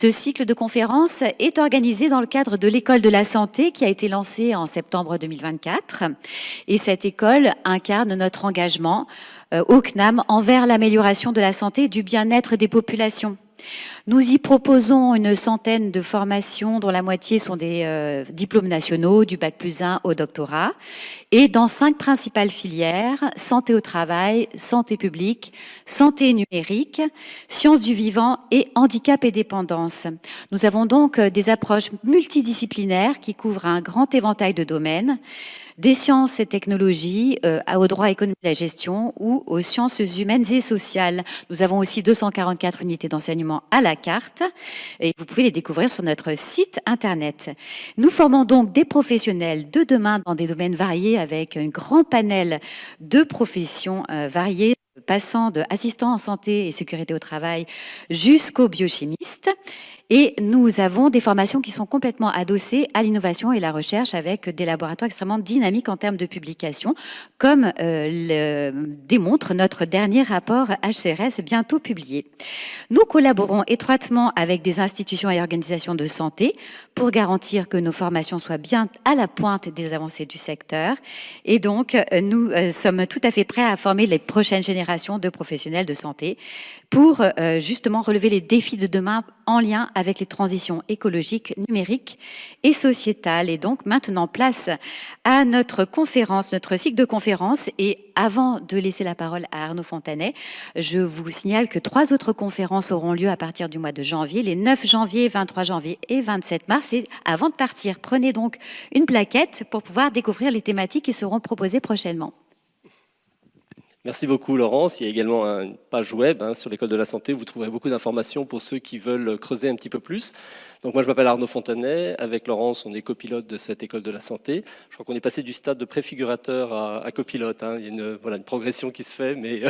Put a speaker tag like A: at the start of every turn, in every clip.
A: Ce cycle de conférences est organisé dans le cadre de l'École de la santé qui a été lancée en septembre 2024. Et cette école incarne notre engagement au CNAM envers l'amélioration de la santé et du bien-être des populations. Nous y proposons une centaine de formations dont la moitié sont des diplômes nationaux, du bac+1 au doctorat, et dans 5 principales filières: santé au travail, santé publique, santé numérique, sciences du vivant et handicap et dépendance. Nous avons donc des approches multidisciplinaires qui couvrent un grand éventail de domaines, des sciences et technologies au droit économique de la gestion ou aux sciences humaines et sociales. Nous avons aussi 244 unités d'enseignement à la carte et vous pouvez les découvrir sur notre site internet. Nous formons donc des professionnels de demain dans des domaines variés avec un grand panel de professions variées, passant de assistants en santé et sécurité au travail jusqu'aux biochimistes. Et nous avons des formations qui sont complètement adossées à l'innovation et la recherche avec des laboratoires extrêmement dynamiques en termes de publication, comme le démontre notre dernier rapport HCRS bientôt publié. Nous collaborons étroitement avec des institutions et organisations de santé pour garantir que nos formations soient bien à la pointe des avancées du secteur. Et donc, nous sommes tout à fait prêts à former les prochaines générations de professionnels de santé pour justement relever les défis de demain en lien avec les transitions écologiques, numériques et sociétales. Et donc, maintenant, place à notre conférence, notre cycle de conférences. Et avant de laisser la parole à Arnaud Fontanet, je vous signale que 3 autres conférences auront lieu à partir du mois de janvier, les 9 janvier, 23 janvier et 27 mars. Et avant de partir, prenez donc une plaquette pour pouvoir découvrir les thématiques qui seront proposées prochainement.
B: Merci beaucoup Laurence. Il y a également une page web sur l'École de la santé. Vous trouverez beaucoup d'informations pour ceux qui veulent creuser un petit peu plus. Donc moi je m'appelle Arnaud Fontanet. Avec Laurence, on est copilote de cette École de la santé. Je crois qu'on est passé du stade de préfigurateur à copilote. Il y a une progression qui se fait, mais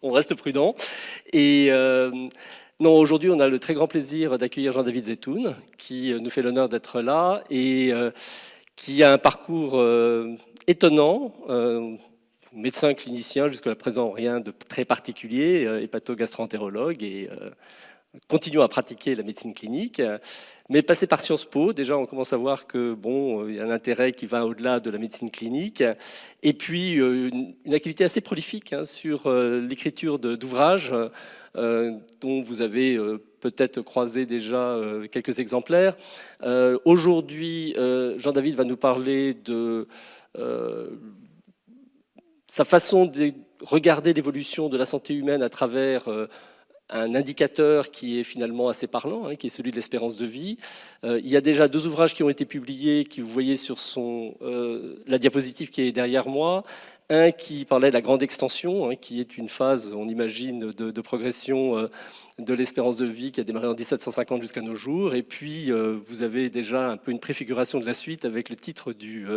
B: on reste prudent. Et non, aujourd'hui, on a le très grand plaisir d'accueillir Jean-David Zetoun, qui nous fait l'honneur d'être là et qui a un parcours étonnant. Médecin clinicien, jusqu'à présent rien de très particulier, hépato-gastro-entérologue et continuons à pratiquer la médecine clinique. Mais passé par Sciences Po, déjà on commence à voir que bon, il y a un intérêt qui va au-delà de la médecine clinique. Et puis une activité assez prolifique sur l'écriture d'ouvrages dont vous avez peut-être croisé déjà quelques exemplaires. Aujourd'hui, Jean-David va nous parler de sa façon de regarder l'évolution de la santé humaine à travers un indicateur qui est finalement assez parlant, qui est celui de l'espérance de vie. Il y a déjà 2 ouvrages qui ont été publiés, qui vous voyez sur la diapositive qui est derrière moi. Un qui parlait de la grande extension, qui est une phase, on imagine, de progression de l'espérance de vie qui a démarré en 1750 jusqu'à nos jours. Et puis, vous avez déjà un peu une préfiguration de la suite avec le titre du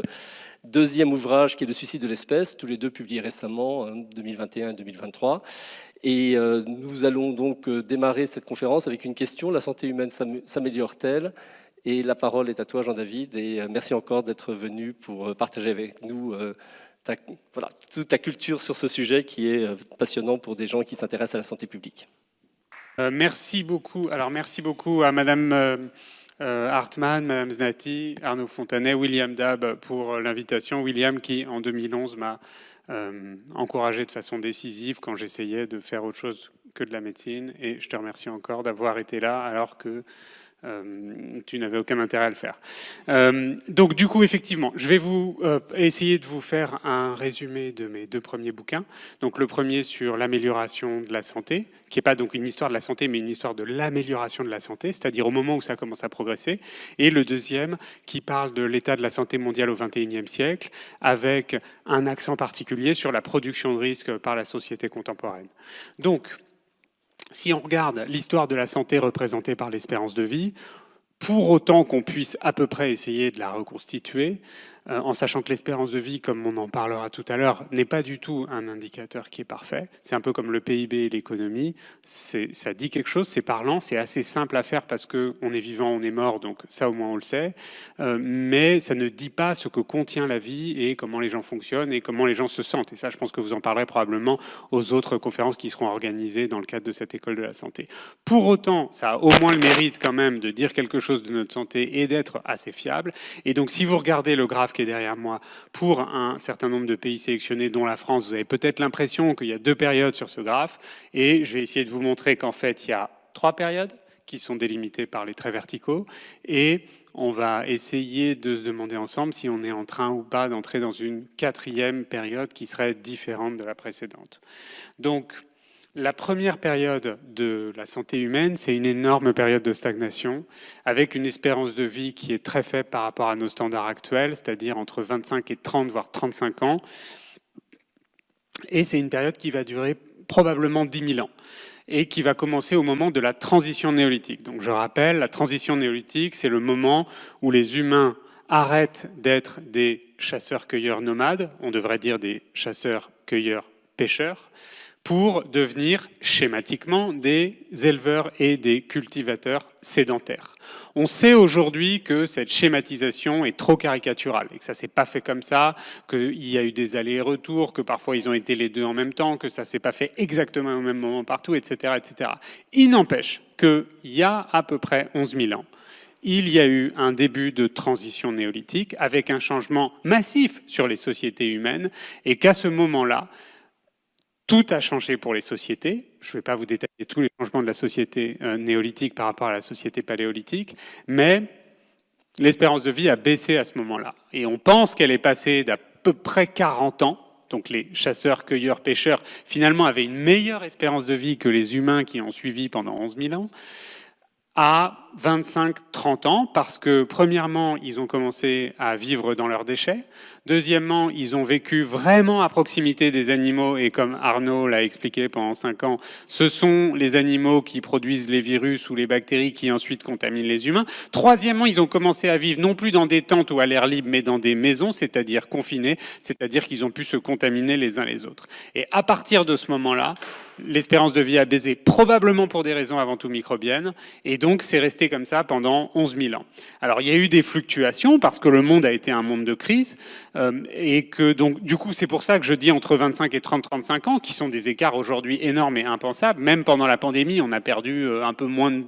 B: 2e ouvrage qui est Le suicide de l'espèce, tous les 2 publiés récemment, 2021 et 2023. Et nous allons donc démarrer cette conférence avec une question: la santé humaine s'améliore-t-elle? Et la parole est à toi, Jean-David, et merci encore d'être venu pour partager avec nous toute ta culture sur ce sujet qui est passionnant pour des gens qui s'intéressent à la santé publique.
C: Merci beaucoup. Alors, merci beaucoup à Madame Hartmann, Madame Znati, Arnaud Fontanet, William Dab pour l'invitation. William qui, en 2011, m'a encouragé de façon décisive quand j'essayais de faire autre chose que de la médecine. Et je te remercie encore d'avoir été là alors que tu n'avais aucun intérêt à le faire. Donc du coup, effectivement, je vais essayer de vous faire un résumé de mes 2 premiers bouquins. Donc le premier sur l'amélioration de la santé, qui n'est pas donc une histoire de la santé, mais une histoire de l'amélioration de la santé, c'est-à-dire au moment où ça commence à progresser. Et le deuxième qui parle de l'état de la santé mondiale au XXIe siècle, avec un accent particulier sur la production de risques par la société contemporaine. Donc, si on regarde l'histoire de la santé représentée par l'espérance de vie, pour autant qu'on puisse à peu près essayer de la reconstituer, en sachant que l'espérance de vie, comme on en parlera tout à l'heure, n'est pas du tout un indicateur qui est parfait. C'est un peu comme le PIB et l'économie. Ça dit quelque chose, c'est parlant, c'est assez simple à faire parce qu'on est vivant, on est mort, donc ça au moins on le sait. Mais ça ne dit pas ce que contient la vie et comment les gens fonctionnent et comment les gens se sentent. Et ça, je pense que vous en parlerez probablement aux autres conférences qui seront organisées dans le cadre de cette école de la santé. Pour autant, ça a au moins le mérite quand même de dire quelque chose de notre santé et d'être assez fiable. Et donc, si vous regardez le graphe qui est derrière moi, pour un certain nombre de pays sélectionnés, dont la France, vous avez peut-être l'impression qu'il y a 2 périodes sur ce graphe. Et je vais essayer de vous montrer qu'en fait, il y a 3 périodes qui sont délimitées par les traits verticaux. Et on va essayer de se demander ensemble si on est en train ou pas d'entrer dans une 4e période qui serait différente de la précédente. Donc, la première période de la santé humaine, c'est une énorme période de stagnation, avec une espérance de vie qui est très faible par rapport à nos standards actuels, c'est-à-dire entre 25 et 30, voire 35 ans. Et c'est une période qui va durer probablement 10 000 ans et qui va commencer au moment de la transition néolithique. Donc je rappelle, la transition néolithique, c'est le moment où les humains arrêtent d'être des chasseurs-cueilleurs nomades, on devrait dire des chasseurs-cueilleurs-pêcheurs, pour devenir schématiquement des éleveurs et des cultivateurs sédentaires. On sait aujourd'hui que cette schématisation est trop caricaturale et que ça ne s'est pas fait comme ça, qu'il y a eu des allers et retours, que parfois ils ont été les deux en même temps, que ça ne s'est pas fait exactement au même moment partout, etc. etc. Il n'empêche qu'il y a à peu près 11 000 ans, il y a eu un début de transition néolithique avec un changement massif sur les sociétés humaines et qu'à ce moment-là, tout a changé pour les sociétés. Je ne vais pas vous détailler tous les changements de la société néolithique par rapport à la société paléolithique, mais l'espérance de vie a baissé à ce moment-là. Et on pense qu'elle est passée d'à peu près 40 ans. Donc les chasseurs, cueilleurs, pêcheurs, finalement, avaient une meilleure espérance de vie que les humains qui ont suivi pendant 11 000 ans, à 25-30 ans, parce que premièrement, ils ont commencé à vivre dans leurs déchets. Deuxièmement, ils ont vécu vraiment à proximité des animaux, et comme Arnaud l'a expliqué pendant 5 ans, ce sont les animaux qui produisent les virus ou les bactéries qui ensuite contaminent les humains. Troisièmement, ils ont commencé à vivre non plus dans des tentes ou à l'air libre, mais dans des maisons, c'est-à-dire confinées, c'est-à-dire qu'ils ont pu se contaminer les uns les autres. Et à partir de ce moment-là, l'espérance de vie a baissé, probablement pour des raisons avant tout microbiennes, et donc c'est resté comme ça pendant 11 000 ans. Alors il y a eu des fluctuations, parce que le monde a été un monde de crise, et que donc du coup c'est pour ça que je dis entre 25 et 30-35 ans, qui sont des écarts aujourd'hui énormes et impensables. Même pendant la pandémie, on a perdu un peu moins,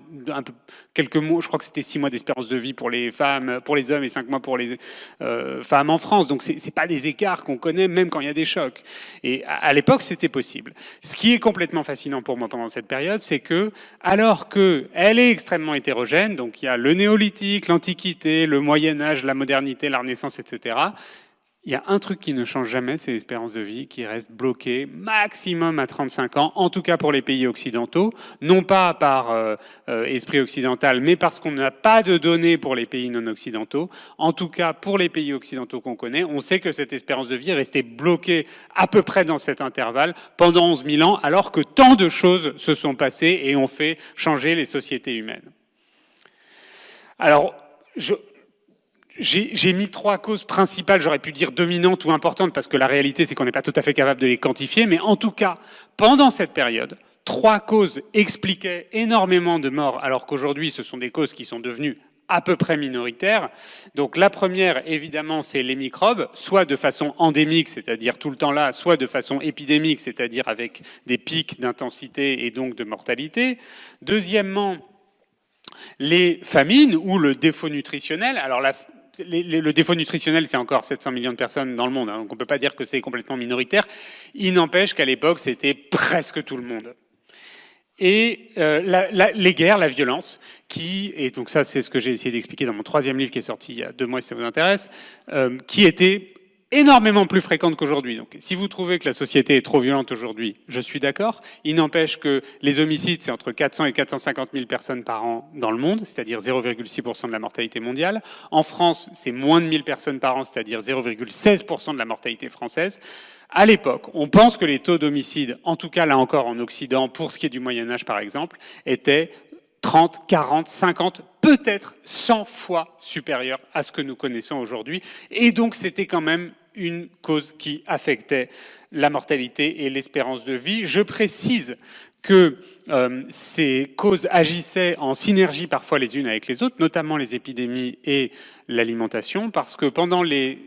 C: quelques mois, je crois que c'était 6 mois d'espérance de vie pour les femmes, pour les hommes, et 5 mois pour les femmes en France. Donc c'est pas des écarts qu'on connaît même quand il y a des chocs. Et à l'époque, c'était possible. Ce qui est complètement fascinant pour moi pendant cette période, c'est que, alors qu'elle est extrêmement hétérogène, donc il y a le néolithique, l'antiquité, le Moyen-Âge, la modernité, la Renaissance, etc., il y a un truc qui ne change jamais, c'est l'espérance de vie qui reste bloquée maximum à 35 ans, en tout cas pour les pays occidentaux, non pas par esprit occidental, mais parce qu'on n'a pas de données pour les pays non occidentaux. En tout cas, pour les pays occidentaux qu'on connaît, on sait que cette espérance de vie est restée bloquée à peu près dans cet intervalle pendant 11 000 ans, alors que tant de choses se sont passées et ont fait changer les sociétés humaines. Alors, j'ai mis 3 causes principales, j'aurais pu dire dominantes ou importantes, parce que la réalité, c'est qu'on n'est pas tout à fait capable de les quantifier, mais en tout cas, pendant cette période, 3 causes expliquaient énormément de morts, alors qu'aujourd'hui, ce sont des causes qui sont devenues à peu près minoritaires. Donc la première, évidemment, c'est les microbes, soit de façon endémique, c'est-à-dire tout le temps là, soit de façon épidémique, c'est-à-dire avec des pics d'intensité et donc de mortalité. Deuxièmement, les famines ou le défaut nutritionnel. Alors le défaut nutritionnel, c'est encore 700 millions de personnes dans le monde, hein, donc on ne peut pas dire que c'est complètement minoritaire. Il n'empêche qu'à l'époque, c'était presque tout le monde. Et les guerres, la violence, et donc ça c'est ce que j'ai essayé d'expliquer dans mon 3e livre qui est sorti il y a 2 mois si ça vous intéresse, qui était énormément plus fréquente qu'aujourd'hui. Donc, si vous trouvez que la société est trop violente aujourd'hui, je suis d'accord. Il n'empêche que les homicides, c'est entre 400 et 450 000 personnes par an dans le monde, c'est-à-dire 0,6% de la mortalité mondiale. En France, c'est moins de 1000 personnes par an, c'est-à-dire 0,16% de la mortalité française. À l'époque, on pense que les taux d'homicide, en tout cas là encore en Occident, pour ce qui est du Moyen-Âge par exemple, étaient 30, 40, 50, peut-être 100 fois supérieure à ce que nous connaissons aujourd'hui. Et donc, c'était quand même une cause qui affectait la mortalité et l'espérance de vie. Je précise que ces causes agissaient en synergie parfois les unes avec les autres, notamment les épidémies et l'alimentation, parce que pendant les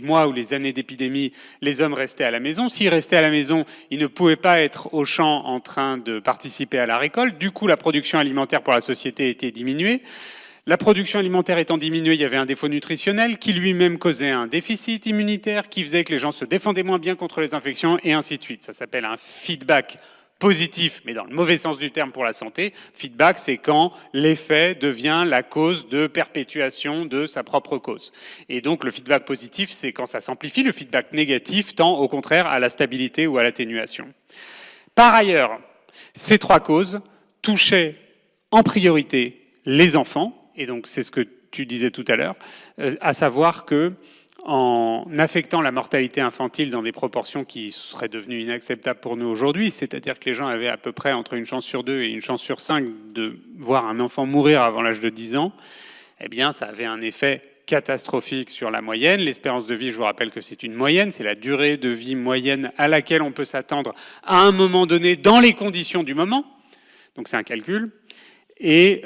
C: mois ou les années d'épidémie, les hommes restaient à la maison. S'ils restaient à la maison, ils ne pouvaient pas être au champ en train de participer à la récolte. Du coup, la production alimentaire pour la société était diminuée. La production alimentaire étant diminuée, il y avait un défaut nutritionnel qui lui-même causait un déficit immunitaire qui faisait que les gens se défendaient moins bien contre les infections et ainsi de suite. Ça s'appelle un feedback positif, mais dans le mauvais sens du terme pour la santé. Feedback, c'est quand l'effet devient la cause de perpétuation de sa propre cause. Et donc le feedback positif, c'est quand ça s'amplifie. Le feedback négatif tend au contraire à la stabilité ou à l'atténuation. Par ailleurs, ces trois causes touchaient en priorité les enfants, et donc c'est ce que tu disais tout à l'heure, à savoir que en affectant la mortalité infantile dans des proportions qui seraient devenues inacceptables pour nous aujourd'hui, c'est-à-dire que les gens avaient à peu près entre une chance sur 2 et une chance sur 5 de voir un enfant mourir avant l'âge de 10 ans, eh bien ça avait un effet catastrophique sur la moyenne. L'espérance de vie, je vous rappelle que c'est une moyenne, c'est la durée de vie moyenne à laquelle on peut s'attendre à un moment donné dans les conditions du moment. Donc c'est un calcul. Et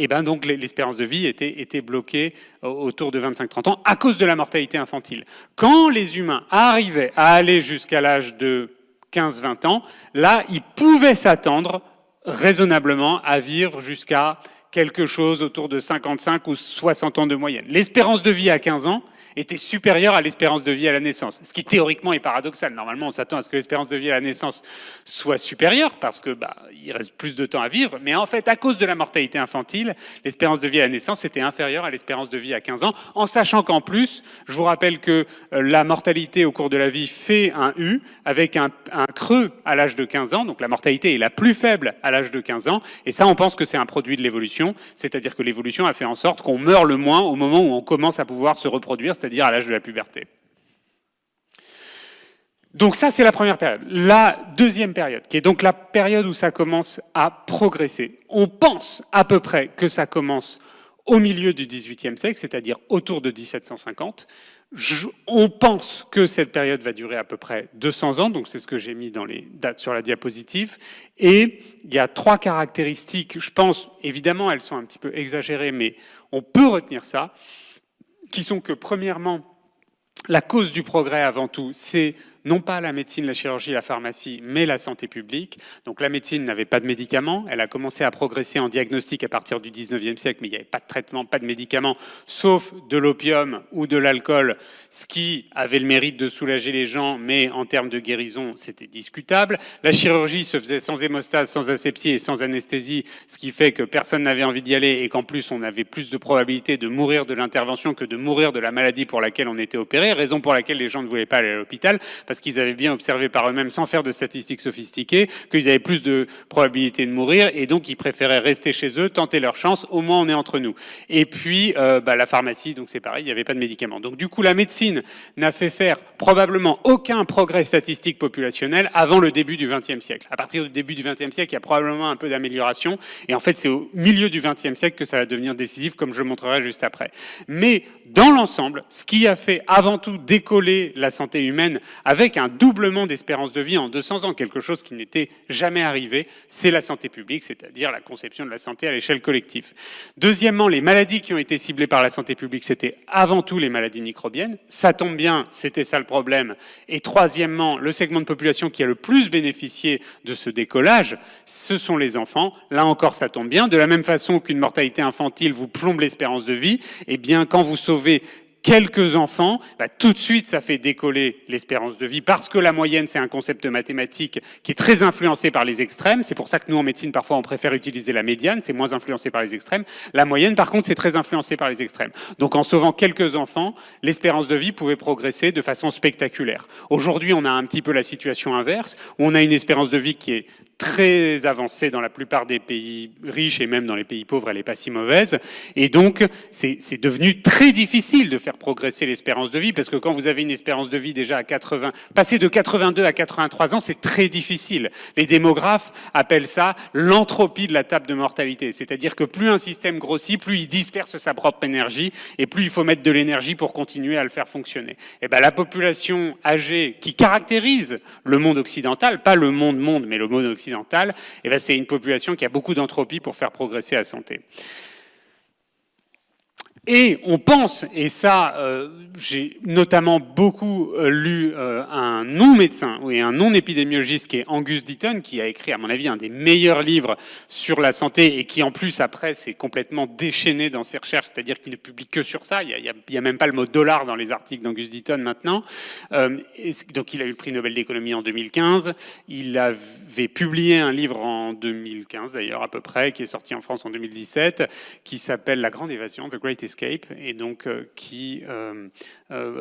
C: ben donc l'espérance de vie était bloquée autour de 25-30 ans à cause de la mortalité infantile. Quand les humains arrivaient à aller jusqu'à l'âge de 15-20 ans, là, ils pouvaient s'attendre raisonnablement à vivre jusqu'à quelque chose autour de 55 ou 60 ans de moyenne. L'espérance de vie à 15 ans était supérieure à l'espérance de vie à la naissance, ce qui théoriquement est paradoxal. Normalement, on s'attend à ce que l'espérance de vie à la naissance soit supérieure parce que il reste plus de temps à vivre, mais en fait, à cause de la mortalité infantile, l'espérance de vie à la naissance était inférieure à l'espérance de vie à 15 ans, en sachant qu'en plus, je vous rappelle que la mortalité au cours de la vie fait un U avec un creux à l'âge de 15 ans, donc la mortalité est la plus faible à l'âge de 15 ans, et ça, on pense que c'est un produit de l'évolution, c'est-à-dire que l'évolution a fait en sorte qu'on meurt le moins au moment où on commence à pouvoir se reproduire, c'est-à-dire à l'âge de la puberté. Donc ça, c'est la première période. La deuxième période, qui est donc la période où ça commence à progresser. On pense à peu près que ça commence au milieu du XVIIIe siècle, c'est-à-dire autour de 1750. On pense que cette période va durer à peu près 200 ans, donc c'est ce que j'ai mis dans les dates sur la diapositive. Et il y a trois caractéristiques, je pense, évidemment, elles sont un petit peu exagérées, mais on peut retenir ça, qui sont que, premièrement, la cause du progrès, avant tout, c'est non pas la médecine, la chirurgie, la pharmacie, mais la santé publique. Donc la médecine n'avait pas de médicaments. Elle a commencé à progresser en diagnostic à partir du 19e siècle, mais il n'y avait pas de traitement, pas de médicaments, sauf de l'opium ou de l'alcool, ce qui avait le mérite de soulager les gens, mais en termes de guérison, c'était discutable. La chirurgie se faisait sans hémostase, sans asepsie et sans anesthésie, ce qui fait que personne n'avait envie d'y aller et qu'en plus, on avait plus de probabilité de mourir de l'intervention que de mourir de la maladie pour laquelle on était opéré, raison pour laquelle les gens ne voulaient pas aller à l'hôpital, parce qu'ils avaient bien observé par eux-mêmes, sans faire de statistiques sophistiquées, qu'ils avaient plus de probabilité de mourir, et donc ils préféraient rester chez eux, tenter leur chance, au moins on est entre nous. Et puis la pharmacie, donc c'est pareil, il n'y avait pas de médicaments. Donc du coup, la médecine n'a fait faire probablement aucun progrès statistique populationnel avant le début du XXe siècle. À partir du début du XXe siècle, il y a probablement un peu d'amélioration, et en fait c'est au milieu du XXe siècle que ça va devenir décisif, comme je montrerai juste après. Mais dans l'ensemble, ce qui a fait avant tout décoller la santé humaine avec un doublement d'espérance de vie en 200 ans, quelque chose qui n'était jamais arrivé, c'est la santé publique, c'est-à-dire la conception de la santé à l'échelle collective. Deuxièmement, les maladies qui ont été ciblées par la santé publique, c'était avant tout les maladies microbiennes. Ça tombe bien, c'était ça le problème. Et troisièmement, le segment de population qui a le plus bénéficié de ce décollage, ce sont les enfants. Là encore, ça tombe bien. De la même façon qu'une mortalité infantile vous plombe l'espérance de vie, eh bien, quand vous sauvez quelques enfants, tout de suite, ça fait décoller l'espérance de vie parce que la moyenne, c'est un concept mathématique qui est très influencé par les extrêmes. C'est pour ça que nous, en médecine, parfois, on préfère utiliser la médiane. C'est moins influencé par les extrêmes. La moyenne, par contre, c'est très influencé par les extrêmes. Donc, en sauvant quelques enfants, l'espérance de vie pouvait progresser de façon spectaculaire. Aujourd'hui, on a un petit peu la situation inverse, où on a une espérance de vie qui est très avancée dans la plupart des pays riches et même dans les pays pauvres, elle n'est pas si mauvaise. Et donc, c'est devenu très difficile de faire progresser l'espérance de vie, parce que quand vous avez une espérance de vie déjà à 80, passer de 82 à 83 ans, c'est très difficile. Les démographes appellent ça l'entropie de la table de mortalité. C'est-à-dire que plus un système grossit, plus il disperse sa propre énergie, et plus il faut mettre de l'énergie pour continuer à le faire fonctionner. Et ben, la population âgée qui caractérise le monde occidental, pas le monde, mais le monde occidental, et ben, c'est une population qui a beaucoup d'entropie pour faire progresser la santé. Et on pense, et ça, j'ai notamment beaucoup lu un non-médecin et un non-épidémiologiste qui est Angus Deaton, qui a écrit, à mon avis, un des meilleurs livres sur la santé et qui, en plus, après, s'est complètement déchaîné dans ses recherches, c'est-à-dire qu'il ne publie que sur ça. Il y a même pas le mot dollar dans les articles d'Angus Deaton maintenant. Donc, il a eu le prix Nobel d'économie en 2015. Il avait publié un livre en 2015, d'ailleurs, à peu près, qui est sorti en France en 2017, qui s'appelle La Grande Évasion, The Great Escape, et donc qui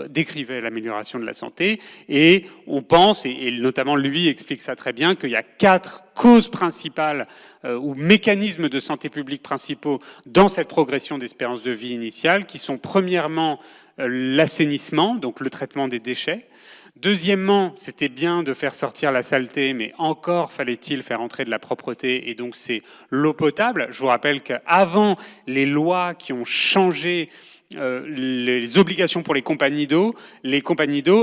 C: décrivait l'amélioration de la santé. Et on pense, et notamment lui explique ça très bien, qu'il y a 4 causes principales ou mécanismes de santé publique principaux dans cette progression d'espérance de vie initiale, qui sont premièrement l'assainissement, donc le traitement des déchets. Deuxièmement, c'était bien de faire sortir la saleté, mais encore fallait-il faire entrer de la propreté, et donc c'est l'eau potable. Je vous rappelle qu'avant les lois qui ont changé les obligations pour les compagnies d'eau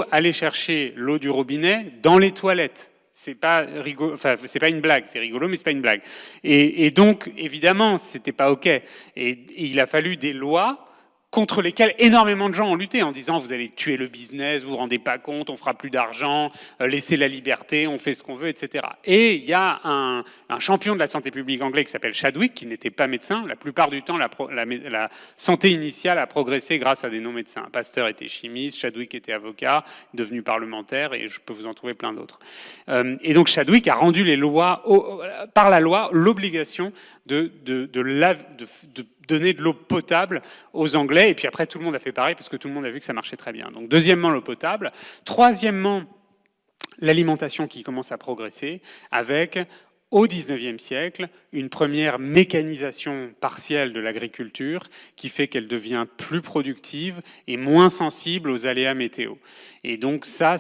C: allaient chercher l'eau du robinet dans les toilettes. C'est pas rigolo, enfin c'est pas une blague, c'est rigolo, mais c'est pas une blague. Et donc évidemment, c'était pas ok. Et il a fallu des lois contre lesquels énormément de gens ont lutté en disant vous allez tuer le business, vous vous rendez pas compte, on fera plus d'argent, laissez la liberté, on fait ce qu'on veut, etc. Et il y a un champion de la santé publique anglais qui s'appelle Chadwick, qui n'était pas médecin. La plupart du temps, la santé initiale a progressé grâce à des non-médecins. Pasteur était chimiste, Chadwick était avocat, devenu parlementaire, et je peux vous en trouver plein d'autres. Et donc Chadwick a rendu les lois, par la loi, l'obligation de donner de l'eau potable aux Anglais. Et puis après, tout le monde a fait pareil parce que tout le monde a vu que ça marchait très bien. Donc, deuxièmement, l'eau potable. Troisièmement, l'alimentation qui commence à progresser avec, au XIXe siècle, une première mécanisation partielle de l'agriculture qui fait qu'elle devient plus productive et moins sensible aux aléas météo. Et donc ça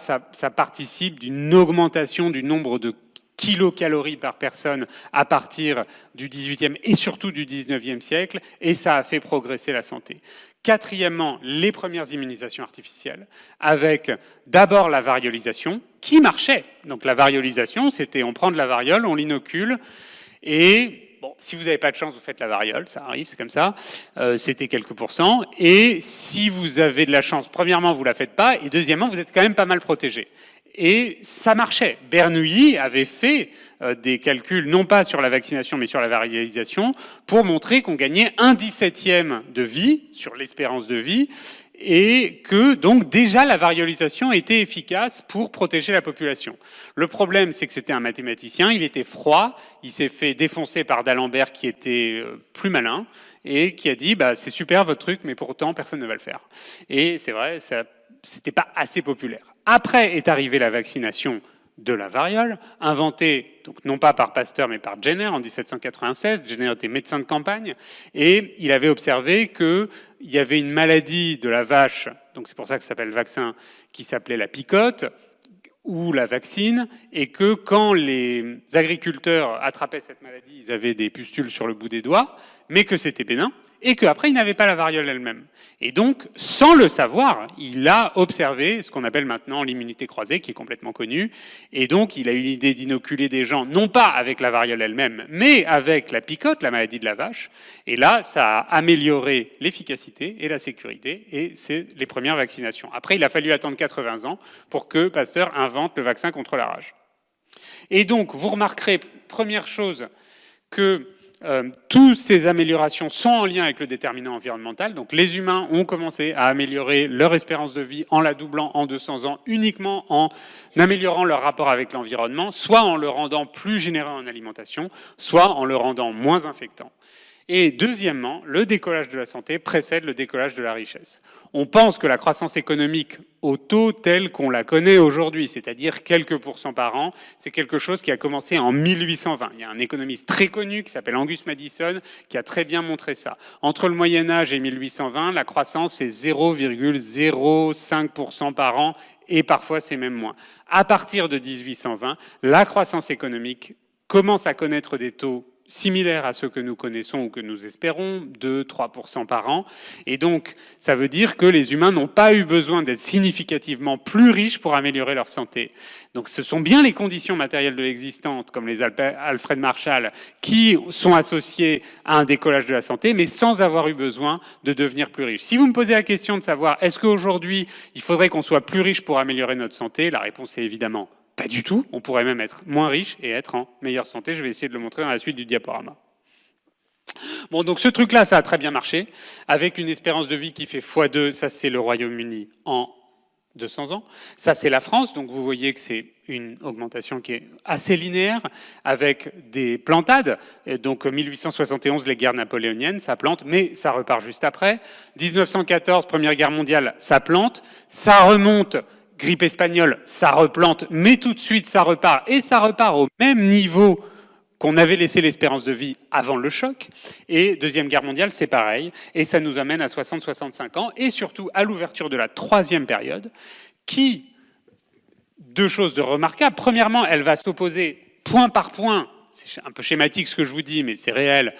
C: participe d'une augmentation du nombre de kilocalories par personne à partir du XVIIIe et surtout du XIXe siècle, et ça a fait progresser la santé. Quatrièmement, les premières immunisations artificielles, avec d'abord la variolisation, qui marchait. Donc la variolisation, c'était on prend de la variole, on l'inocule, et bon, si vous n'avez pas de chance, vous faites la variole, ça arrive, c'est comme ça, c'était quelques pourcents, et si vous avez de la chance, premièrement, vous ne la faites pas, et deuxièmement, vous êtes quand même pas mal protégé. Et ça marchait. Bernoulli avait fait des calculs, non pas sur la vaccination, mais sur la varialisation, pour montrer qu'on gagnait 1/17e de vie, sur l'espérance de vie, et que donc déjà la varialisation était efficace pour protéger la population. Le problème, c'est que c'était un mathématicien, il était froid, il s'est fait défoncer par d'Alembert qui était plus malin, et qui a dit bah, « c'est super votre truc, mais pourtant personne ne va le faire ». Et c'est vrai, c'était pas assez populaire. Après est arrivée la vaccination de la variole, inventée donc non pas par Pasteur mais par Jenner en 1796. Jenner était médecin de campagne et il avait observé qu'il y avait une maladie de la vache, donc c'est pour ça que ça s'appelle vaccin, qui s'appelait la picote ou la vaccine, et que quand les agriculteurs attrapaient cette maladie, ils avaient des pustules sur le bout des doigts, mais que c'était bénin, et qu'après, il n'avait pas la variole elle-même. Et donc, sans le savoir, il a observé ce qu'on appelle maintenant l'immunité croisée, qui est complètement connue, et donc il a eu l'idée d'inoculer des gens, non pas avec la variole elle-même, mais avec la picote, la maladie de la vache, et là, ça a amélioré l'efficacité et la sécurité, et c'est les premières vaccinations. Après, il a fallu attendre 80 ans pour que Pasteur invente le vaccin contre la rage. Et donc, vous remarquerez, première chose, que toutes ces améliorations sont en lien avec le déterminant environnemental. Donc les humains ont commencé à améliorer leur espérance de vie en la doublant en 200 ans, uniquement en améliorant leur rapport avec l'environnement, soit en le rendant plus généreux en alimentation, soit en le rendant moins infectant. Et deuxièmement, le décollage de la santé précède le décollage de la richesse. On pense que la croissance économique au taux tel qu'on la connaît aujourd'hui, c'est-à-dire quelques pourcents par an, c'est quelque chose qui a commencé en 1820. Il y a un économiste très connu qui s'appelle Angus Madison qui a très bien montré ça. Entre le Moyen-Âge et 1820, la croissance est 0,05% par an et parfois c'est même moins. À partir de 1820, la croissance économique commence à connaître des taux similaires à ceux que nous connaissons ou que nous espérons, 2-3% par an. Et donc, ça veut dire que les humains n'ont pas eu besoin d'être significativement plus riches pour améliorer leur santé. Donc, ce sont bien les conditions matérielles de l'existence, comme les Alfred Marshall, qui sont associées à un décollage de la santé, mais sans avoir eu besoin de devenir plus riches. Si vous me posez la question de savoir, est-ce qu'aujourd'hui, il faudrait qu'on soit plus riche pour améliorer notre santé, la réponse est évidemment pas du tout. On pourrait même être moins riche et être en meilleure santé. Je vais essayer de le montrer dans la suite du diaporama. Bon, donc ce truc-là, ça a très bien marché, avec une espérance de vie qui fait x2, ça c'est le Royaume-Uni en 200 ans. Ça c'est la France, donc vous voyez que c'est une augmentation qui est assez linéaire, avec des plantades. Et donc 1871, les guerres napoléoniennes, ça plante, mais ça repart juste après. 1914, Première Guerre mondiale, ça plante, ça remonte. Grippe espagnole, ça replante, mais tout de suite ça repart, et ça repart au même niveau qu'on avait laissé l'espérance de vie avant le choc. Et Deuxième Guerre mondiale, c'est pareil, et ça nous amène à 60-65 ans, et surtout à l'ouverture de la troisième période, qui, deux choses de remarquables. Premièrement, elle va s'opposer point par point, c'est un peu schématique ce que je vous dis, mais c'est réel,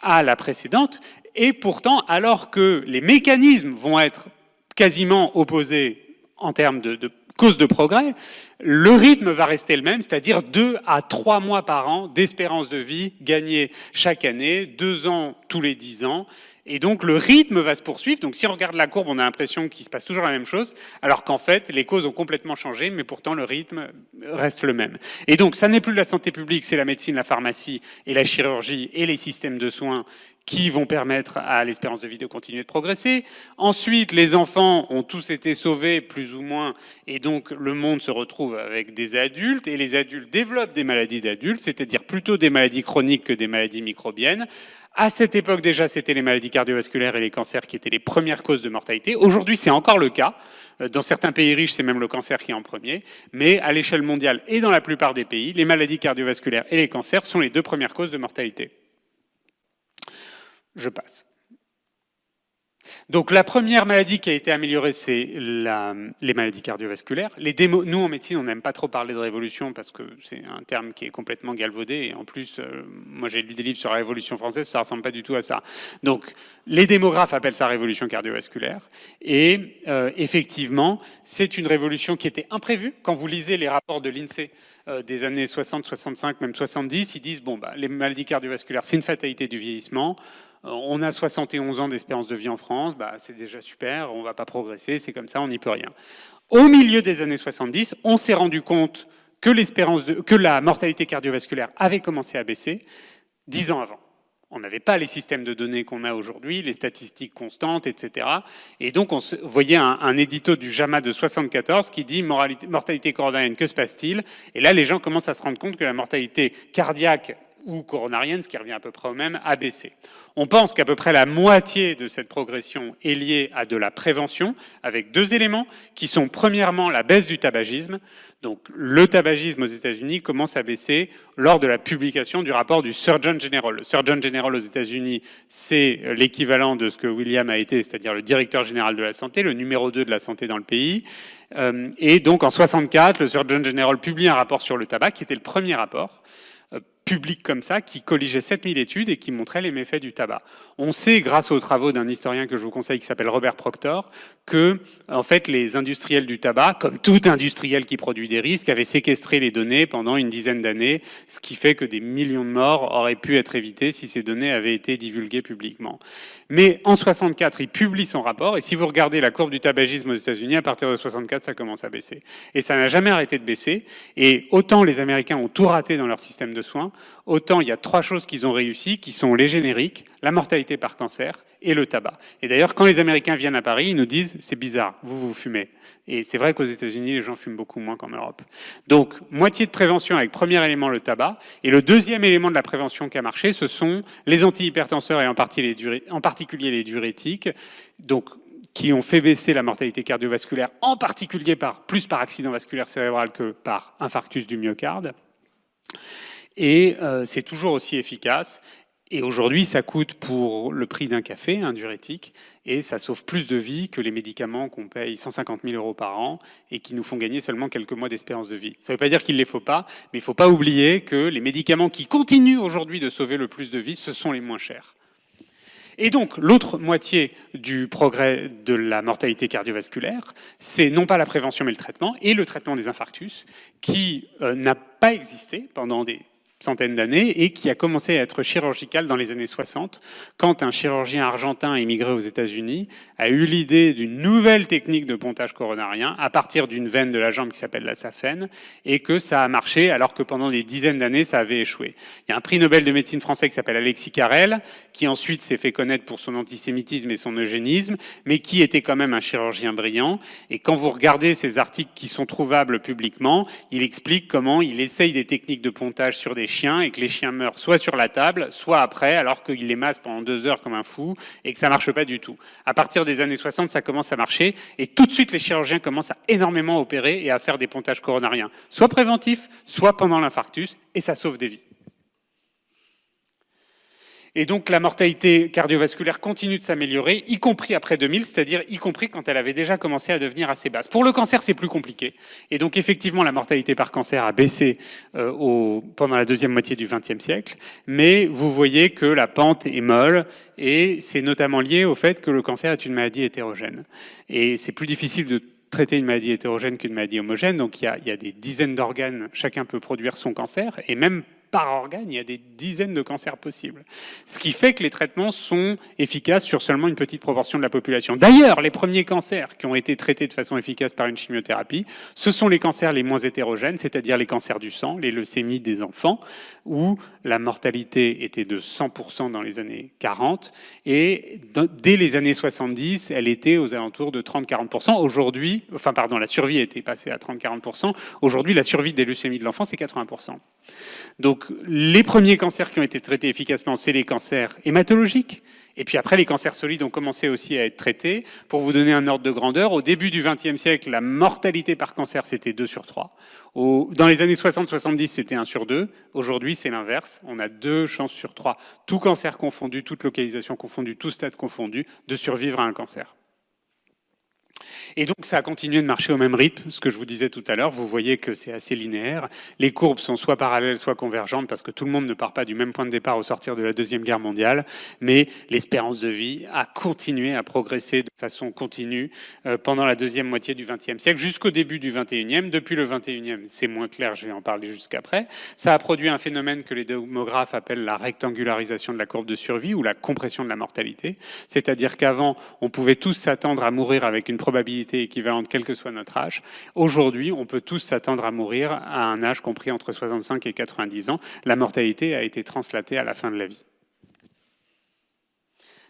C: à la précédente, et pourtant, alors que les mécanismes vont être quasiment opposés en termes de cause de progrès, le rythme va rester le même, c'est-à-dire 2 à 3 mois par an d'espérance de vie gagnée chaque année, 2 ans tous les 10 ans. Et donc le rythme va se poursuivre. Donc si on regarde la courbe, on a l'impression qu'il se passe toujours la même chose, alors qu'en fait, les causes ont complètement changé, mais pourtant le rythme reste le même. Et donc ça n'est plus la santé publique, c'est la médecine, la pharmacie et la chirurgie et les systèmes de soins qui vont permettre à l'espérance de vie de continuer de progresser. Ensuite, les enfants ont tous été sauvés, plus ou moins, et donc le monde se retrouve avec des adultes, et les adultes développent des maladies d'adultes, c'est-à-dire plutôt des maladies chroniques que des maladies microbiennes. À cette époque déjà, c'était les maladies cardiovasculaires et les cancers qui étaient les premières causes de mortalité. Aujourd'hui, c'est encore le cas. Dans certains pays riches, c'est même le cancer qui est en premier. Mais à l'échelle mondiale et dans la plupart des pays, les maladies cardiovasculaires et les cancers sont les 2 premières causes de mortalité. Je passe. Donc la première maladie qui a été améliorée, c'est les maladies cardiovasculaires. Nous, en médecine, on n'aime pas trop parler de révolution parce que c'est un terme qui est complètement galvaudé. Et en plus, moi j'ai lu des livres sur la Révolution française, ça ne ressemble pas du tout à ça. Donc les démographes appellent ça révolution cardiovasculaire. Et effectivement, c'est une révolution qui était imprévue. Quand vous lisez les rapports de l'INSEE des années 60, 65, même 70, ils disent bon, bah, les maladies cardiovasculaires, c'est une fatalité du vieillissement. On a 71 ans d'espérance de vie en France, bah, c'est déjà super, on ne va pas progresser, c'est comme ça, on n'y peut rien. Au milieu des années 70, on s'est rendu compte que la mortalité cardiovasculaire avait commencé à baisser 10 ans avant. On n'avait pas les systèmes de données qu'on a aujourd'hui, les statistiques constantes, etc. Et donc, vous voyez un édito du JAMA de 74 qui dit « Mortalité coronarienne, que se passe-t-il ?» Et là, les gens commencent à se rendre compte que la mortalité cardiaque ou coronarienne, ce qui revient à peu près au même, a baissé. On pense qu'à peu près la moitié de cette progression est liée à de la prévention, avec 2 éléments, qui sont premièrement la baisse du tabagisme. Donc le tabagisme aux États-Unis commence à baisser lors de la publication du rapport du Surgeon General. Le Surgeon General aux États-Unis, c'est l'équivalent de ce que William a été, c'est-à-dire le directeur général de la santé, le numéro 2 de la santé dans le pays. Et donc en 64, le Surgeon General publie un rapport sur le tabac, qui était le premier rapport public comme ça, qui colligeait 7000 études et qui montrait les méfaits du tabac. On sait, grâce aux travaux d'un historien que je vous conseille qui s'appelle Robert Proctor, que en fait, les industriels du tabac, comme tout industriel qui produit des risques, avaient séquestré les données pendant une dizaine d'années, ce qui fait que des millions de morts auraient pu être évitées si ces données avaient été divulguées publiquement. Mais en 64, il publie son rapport, et si vous regardez la courbe du tabagisme aux États-Unis, à partir de 64, ça commence à baisser. Et ça n'a jamais arrêté de baisser, et autant les Américains ont tout raté dans leur système de soins, autant il y a 3 choses qu'ils ont réussi, qui sont les génériques, la mortalité par cancer et le tabac. Et d'ailleurs, quand les Américains viennent à Paris, ils nous disent « c'est bizarre, vous fumez ». Et c'est vrai qu'aux États-Unis, les gens fument beaucoup moins qu'en Europe. Donc, moitié de prévention avec premier élément le tabac. Et le deuxième élément de la prévention qui a marché, ce sont les antihypertenseurs et en particulier les diurétiques, donc, qui ont fait baisser la mortalité cardiovasculaire, en particulier plus par accident vasculaire cérébral que par infarctus du myocarde. Et c'est toujours aussi efficace. Et aujourd'hui, ça coûte pour le prix d'un café, un diurétique, et ça sauve plus de vies que les médicaments qu'on paye 150 000 € par an et qui nous font gagner seulement quelques mois d'espérance de vie. Ça ne veut pas dire qu'il ne les faut pas, mais il ne faut pas oublier que les médicaments qui continuent aujourd'hui de sauver le plus de vies, ce sont les moins chers. Et donc, l'autre moitié du progrès de la mortalité cardiovasculaire, c'est non pas la prévention, mais le traitement, et le traitement des infarctus, qui n'a pas existé pendant des centaines d'années et qui a commencé à être chirurgical dans les années 60, quand un chirurgien argentin émigré aux États-Unis a eu l'idée d'une nouvelle technique de pontage coronarien à partir d'une veine de la jambe qui s'appelle la saphène, et que ça a marché alors que pendant des dizaines d'années, ça avait échoué. Il y a un prix Nobel de médecine français qui s'appelle Alexis Carrel, qui ensuite s'est fait connaître pour son antisémitisme et son eugénisme, mais qui était quand même un chirurgien brillant. Et quand vous regardez ces articles qui sont trouvables publiquement, il explique comment il essaye des techniques de pontage sur des chiens et que les chiens meurent soit sur la table, soit après, alors qu'il les masse pendant 2 heures comme un fou et que ça marche pas du tout. À partir des années 60, ça commence à marcher et tout de suite, les chirurgiens commencent à énormément opérer et à faire des pontages coronariens, soit préventifs, soit pendant l'infarctus, et ça sauve des vies. Et donc la mortalité cardiovasculaire continue de s'améliorer, y compris après 2000, c'est-à-dire y compris quand elle avait déjà commencé à devenir assez basse. Pour le cancer, c'est plus compliqué. Et donc effectivement, la mortalité par cancer a baissé pendant la deuxième moitié du XXe siècle, mais vous voyez que la pente est molle, et c'est notamment lié au fait que le cancer est une maladie hétérogène. Et c'est plus difficile de traiter une maladie hétérogène qu'une maladie homogène, donc il y a des dizaines d'organes, chacun peut produire son cancer, et même par organe, il y a des dizaines de cancers possibles. Ce qui fait que les traitements sont efficaces sur seulement une petite proportion de la population. D'ailleurs, les premiers cancers qui ont été traités de façon efficace par une chimiothérapie, ce sont les cancers les moins hétérogènes, c'est-à-dire les cancers du sang, les leucémies des enfants, où la mortalité était de 100% dans les années 40, et dès les années 70, elle était aux alentours de 30-40%. Aujourd'hui, la survie était passée à 30-40%. Aujourd'hui, la survie des leucémies de l'enfant, c'est 80%. Donc, les premiers cancers qui ont été traités efficacement, c'est les cancers hématologiques. Et puis après, les cancers solides ont commencé aussi à être traités. Pour vous donner un ordre de grandeur, au début du XXe siècle, la mortalité par cancer, c'était 2 sur 3. Dans les années 60-70, c'était 1 sur 2. Aujourd'hui, c'est l'inverse. On a 2 chances sur 3, tout cancer confondu, toute localisation confondue, tout stade confondu, de survivre à un cancer. Et donc, ça a continué de marcher au même rythme, ce que je vous disais tout à l'heure. Vous voyez que c'est assez linéaire. Les courbes sont soit parallèles, soit convergentes, parce que tout le monde ne part pas du même point de départ au sortir de la Deuxième Guerre mondiale. Mais l'espérance de vie a continué à progresser de façon continue pendant la deuxième moitié du XXe siècle, jusqu'au début du XXIe. Depuis le XXIe, c'est moins clair, je vais en parler jusqu'après. Ça a produit un phénomène que les démographes appellent la rectangularisation de la courbe de survie ou la compression de la mortalité. C'est-à-dire qu'avant, on pouvait tous s'attendre à mourir avec une probabilité équivalente quel que soit notre âge. Aujourd'hui, on peut tous s'attendre à mourir à un âge compris entre 65 et 90 ans. La mortalité a été translatée à la fin de la vie.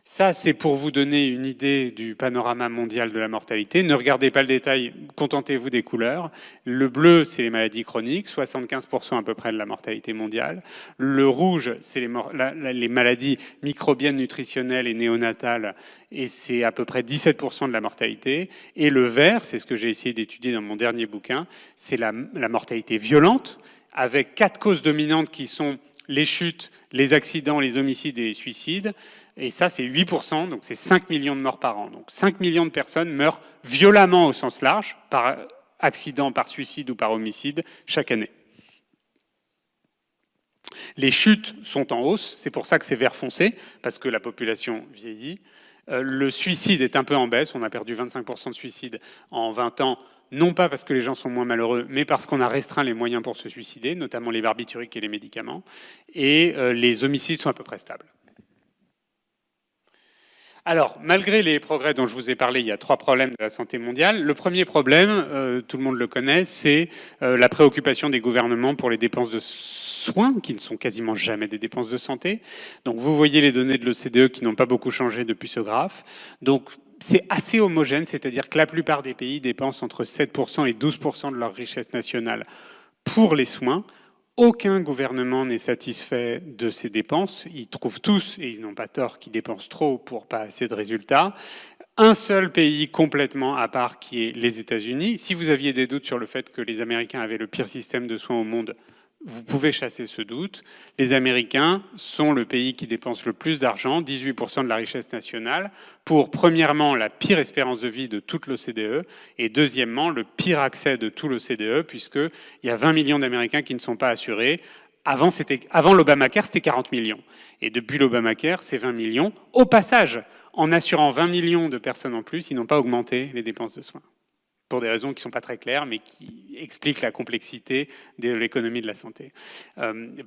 C: Ça, c'est pour vous donner une idée du panorama mondial de la mortalité. Ne regardez pas le détail, contentez-vous des couleurs. Le bleu, c'est les maladies chroniques, 75% à peu près de la mortalité mondiale. Le rouge, c'est les maladies microbiennes, nutritionnelles et néonatales, et c'est à peu près 17% de la mortalité. Et le vert, c'est ce que j'ai essayé d'étudier dans mon dernier bouquin, c'est la mortalité violente, avec 4 causes dominantes qui sont les chutes, les accidents, les homicides et les suicides. Et ça, c'est 8%, donc c'est 5 millions de morts par an. Donc 5 millions de personnes meurent violemment au sens large, par accident, par suicide ou par homicide, chaque année. Les chutes sont en hausse, c'est pour ça que c'est vert foncé, parce que la population vieillit. Le suicide est un peu en baisse, on a perdu 25% de suicides en 20 ans, non pas parce que les gens sont moins malheureux, mais parce qu'on a restreint les moyens pour se suicider, notamment les barbituriques et les médicaments. Et les homicides sont à peu près stables. Alors, malgré les progrès dont je vous ai parlé, il y a 3 problèmes de la santé mondiale. Le premier problème, tout le monde le connaît, c'est la préoccupation des gouvernements pour les dépenses de soins, qui ne sont quasiment jamais des dépenses de santé. Donc, vous voyez les données de l'OCDE qui n'ont pas beaucoup changé depuis ce graphe. Donc, c'est assez homogène, c'est-à-dire que la plupart des pays dépensent entre 7% et 12% de leur richesse nationale pour les soins. Aucun gouvernement n'est satisfait de ces dépenses. Ils trouvent tous, et ils n'ont pas tort, qu'ils dépensent trop pour pas assez de résultats. Un seul pays complètement à part qui est les États-Unis. Si vous aviez des doutes sur le fait que les Américains avaient le pire système de soins au monde, vous pouvez chasser ce doute. Les Américains sont le pays qui dépense le plus d'argent, 18% de la richesse nationale, pour premièrement la pire espérance de vie de toute l'OCDE et deuxièmement le pire accès de tout l'OCDE, puisqu'il y a 20 millions d'Américains qui ne sont pas assurés. Avant l'Obamacare, c'était 40 millions. Et depuis l'Obamacare, c'est 20 millions. Au passage, en assurant 20 millions de personnes en plus, ils n'ont pas augmenté les dépenses de soins, pour des raisons qui ne sont pas très claires, mais qui expliquent la complexité de l'économie de la santé.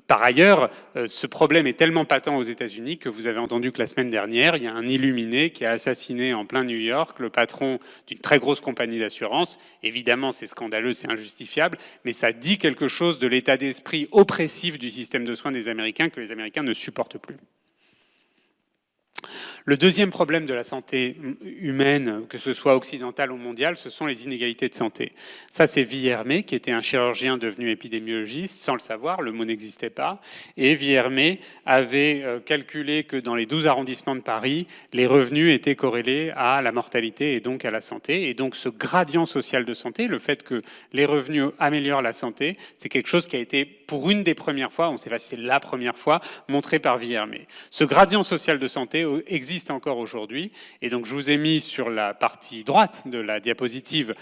C: Par ailleurs, ce problème est tellement patent aux États-Unis que vous avez entendu que la semaine dernière, il y a un illuminé qui a assassiné en plein New York le patron d'une très grosse compagnie d'assurance. Évidemment, c'est scandaleux, c'est injustifiable, mais ça dit quelque chose de l'état d'esprit oppressif du système de soins des Américains que les Américains ne supportent plus. Le deuxième problème de la santé humaine, que ce soit occidentale ou mondiale, ce sont les inégalités de santé. Ça, c'est Villermé, qui était un chirurgien devenu épidémiologiste, sans le savoir, le mot n'existait pas. Et Villermé avait calculé que dans les 12 arrondissements de Paris, les revenus étaient corrélés à la mortalité et donc à la santé. Et donc ce gradient social de santé, le fait que les revenus améliorent la santé, c'est quelque chose qui a été, pour une des premières fois, on ne sait pas si c'est la première fois, montré par Villermé. Ce gradient social de santé existe encore aujourd'hui. Et donc, je vous ai mis sur la partie droite de la diapositive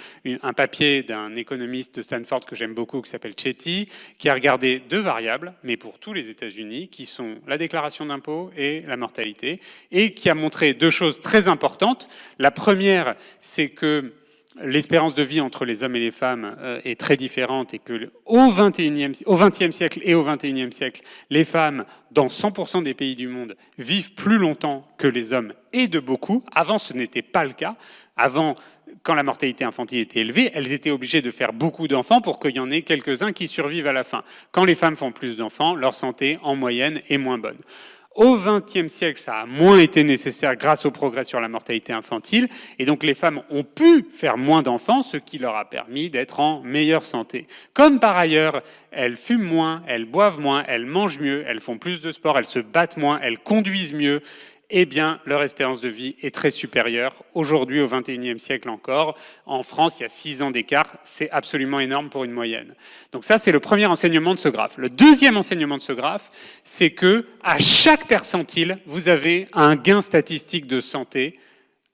C: un papier d'un économiste de Stanford que j'aime beaucoup, qui s'appelle Chetty, qui a regardé 2 variables, mais pour tous les États-Unis, qui sont la déclaration d'impôt et la mortalité, et qui a montré 2 choses très importantes. La première, c'est que l'espérance de vie entre les hommes et les femmes est très différente et que au XXe siècle et au XXIe siècle, les femmes, dans 100% des pays du monde, vivent plus longtemps que les hommes et de beaucoup. Avant, ce n'était pas le cas. Avant, quand la mortalité infantile était élevée, elles étaient obligées de faire beaucoup d'enfants pour qu'il y en ait quelques-uns qui survivent à la fin. Quand les femmes font plus d'enfants, leur santé, en moyenne, est moins bonne. Au XXe siècle, ça a moins été nécessaire grâce au progrès sur la mortalité infantile. Et donc, les femmes ont pu faire moins d'enfants, ce qui leur a permis d'être en meilleure santé. Comme par ailleurs, elles fument moins, elles boivent moins, elles mangent mieux, elles font plus de sport, elles se battent moins, elles conduisent mieux, eh bien, leur espérance de vie est très supérieure. Aujourd'hui, au XXIe siècle encore, en France, il y a 6 ans d'écart. C'est absolument énorme pour une moyenne. Donc ça, c'est le premier enseignement de ce graphe. Le deuxième enseignement de ce graphe, c'est que à chaque percentile, vous avez un gain statistique de santé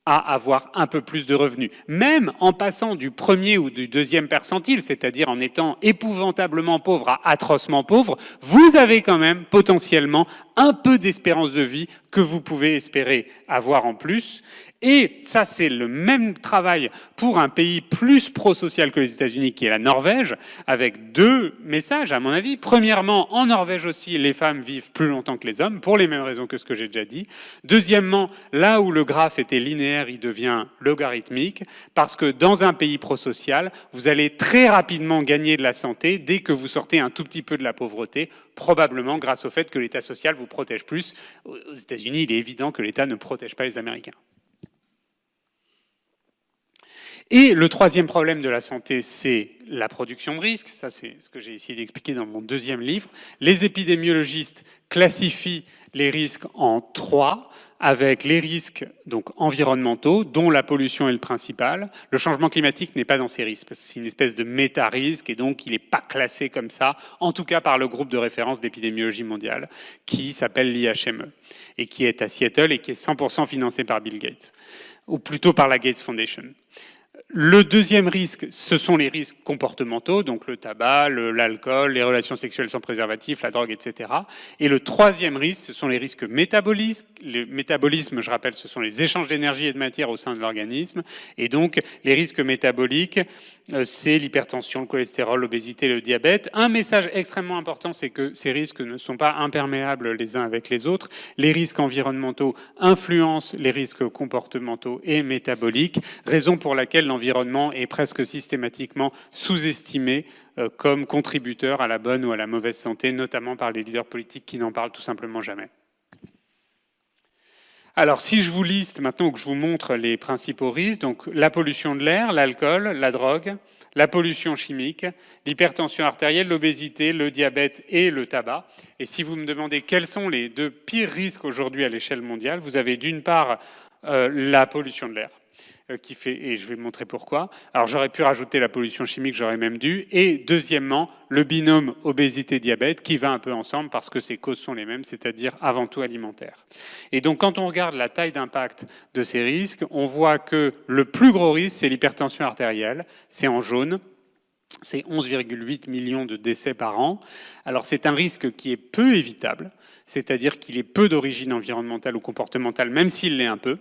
C: à avoir un peu plus de revenus. Même en passant du premier ou du deuxième percentile, c'est-à-dire en étant épouvantablement pauvre à atrocement pauvre, vous avez quand même potentiellement un peu d'espérance de vie que vous pouvez espérer avoir en plus. Et ça, c'est le même travail pour un pays plus pro-social que les États-Unis, qui est la Norvège, avec 2 messages, à mon avis. Premièrement, en Norvège aussi, les femmes vivent plus longtemps que les hommes, pour les mêmes raisons que ce que j'ai déjà dit. Deuxièmement, là où le graphe était linéaire, il devient logarithmique, parce que dans un pays pro-social, vous allez très rapidement gagner de la santé dès que vous sortez un tout petit peu de la pauvreté, probablement grâce au fait que l'État social vous protège plus. Aux États-Unis, il est évident que l'État ne protège pas les Américains. Et le troisième problème de la santé, c'est la production de risques. Ça, c'est ce que j'ai essayé d'expliquer dans mon deuxième livre. Les épidémiologistes classifient les risques en 3, avec les risques donc environnementaux, dont la pollution est le principal. Le changement climatique n'est pas dans ces risques, parce que c'est une espèce de méta-risque, et donc il n'est pas classé comme ça, en tout cas par le groupe de référence d'épidémiologie mondiale, qui s'appelle l'IHME, et qui est à Seattle, et qui est 100% financé par Bill Gates, ou plutôt par la Gates Foundation. Le deuxième risque, ce sont les risques comportementaux, donc le tabac, l'alcool, les relations sexuelles sans préservatif, la drogue, etc. Et le troisième risque, ce sont les risques métaboliques. Le métabolisme, je rappelle, ce sont les échanges d'énergie et de matière au sein de l'organisme. Et donc, les risques métaboliques, c'est l'hypertension, le cholestérol, l'obésité, le diabète. Un message extrêmement important, c'est que ces risques ne sont pas imperméables les uns avec les autres. Les risques environnementaux influencent les risques comportementaux et métaboliques, raison pour laquelle l'environnement est presque systématiquement sous-estimé comme contributeur à la bonne ou à la mauvaise santé, notamment par les leaders politiques qui n'en parlent tout simplement jamais. Alors, si je vous liste maintenant, que je vous montre les principaux risques, donc la pollution de l'air, l'alcool, la drogue, la pollution chimique, l'hypertension artérielle, l'obésité, le diabète et le tabac. Et si vous me demandez quels sont les deux pires risques aujourd'hui à l'échelle mondiale, vous avez d'une part la pollution de l'air, qui fait, et je vais vous montrer pourquoi. Alors j'aurais pu rajouter la pollution chimique, j'aurais même dû. Et deuxièmement, le binôme obésité-diabète qui va un peu ensemble parce que ces causes sont les mêmes, c'est-à-dire avant tout alimentaires. Et donc quand on regarde la taille d'impact de ces risques, on voit que le plus gros risque, c'est l'hypertension artérielle, c'est en jaune. C'est 11,8 millions de décès par an. Alors c'est un risque qui est peu évitable, c'est-à-dire qu'il est peu d'origine environnementale ou comportementale, même s'il l'est un peu.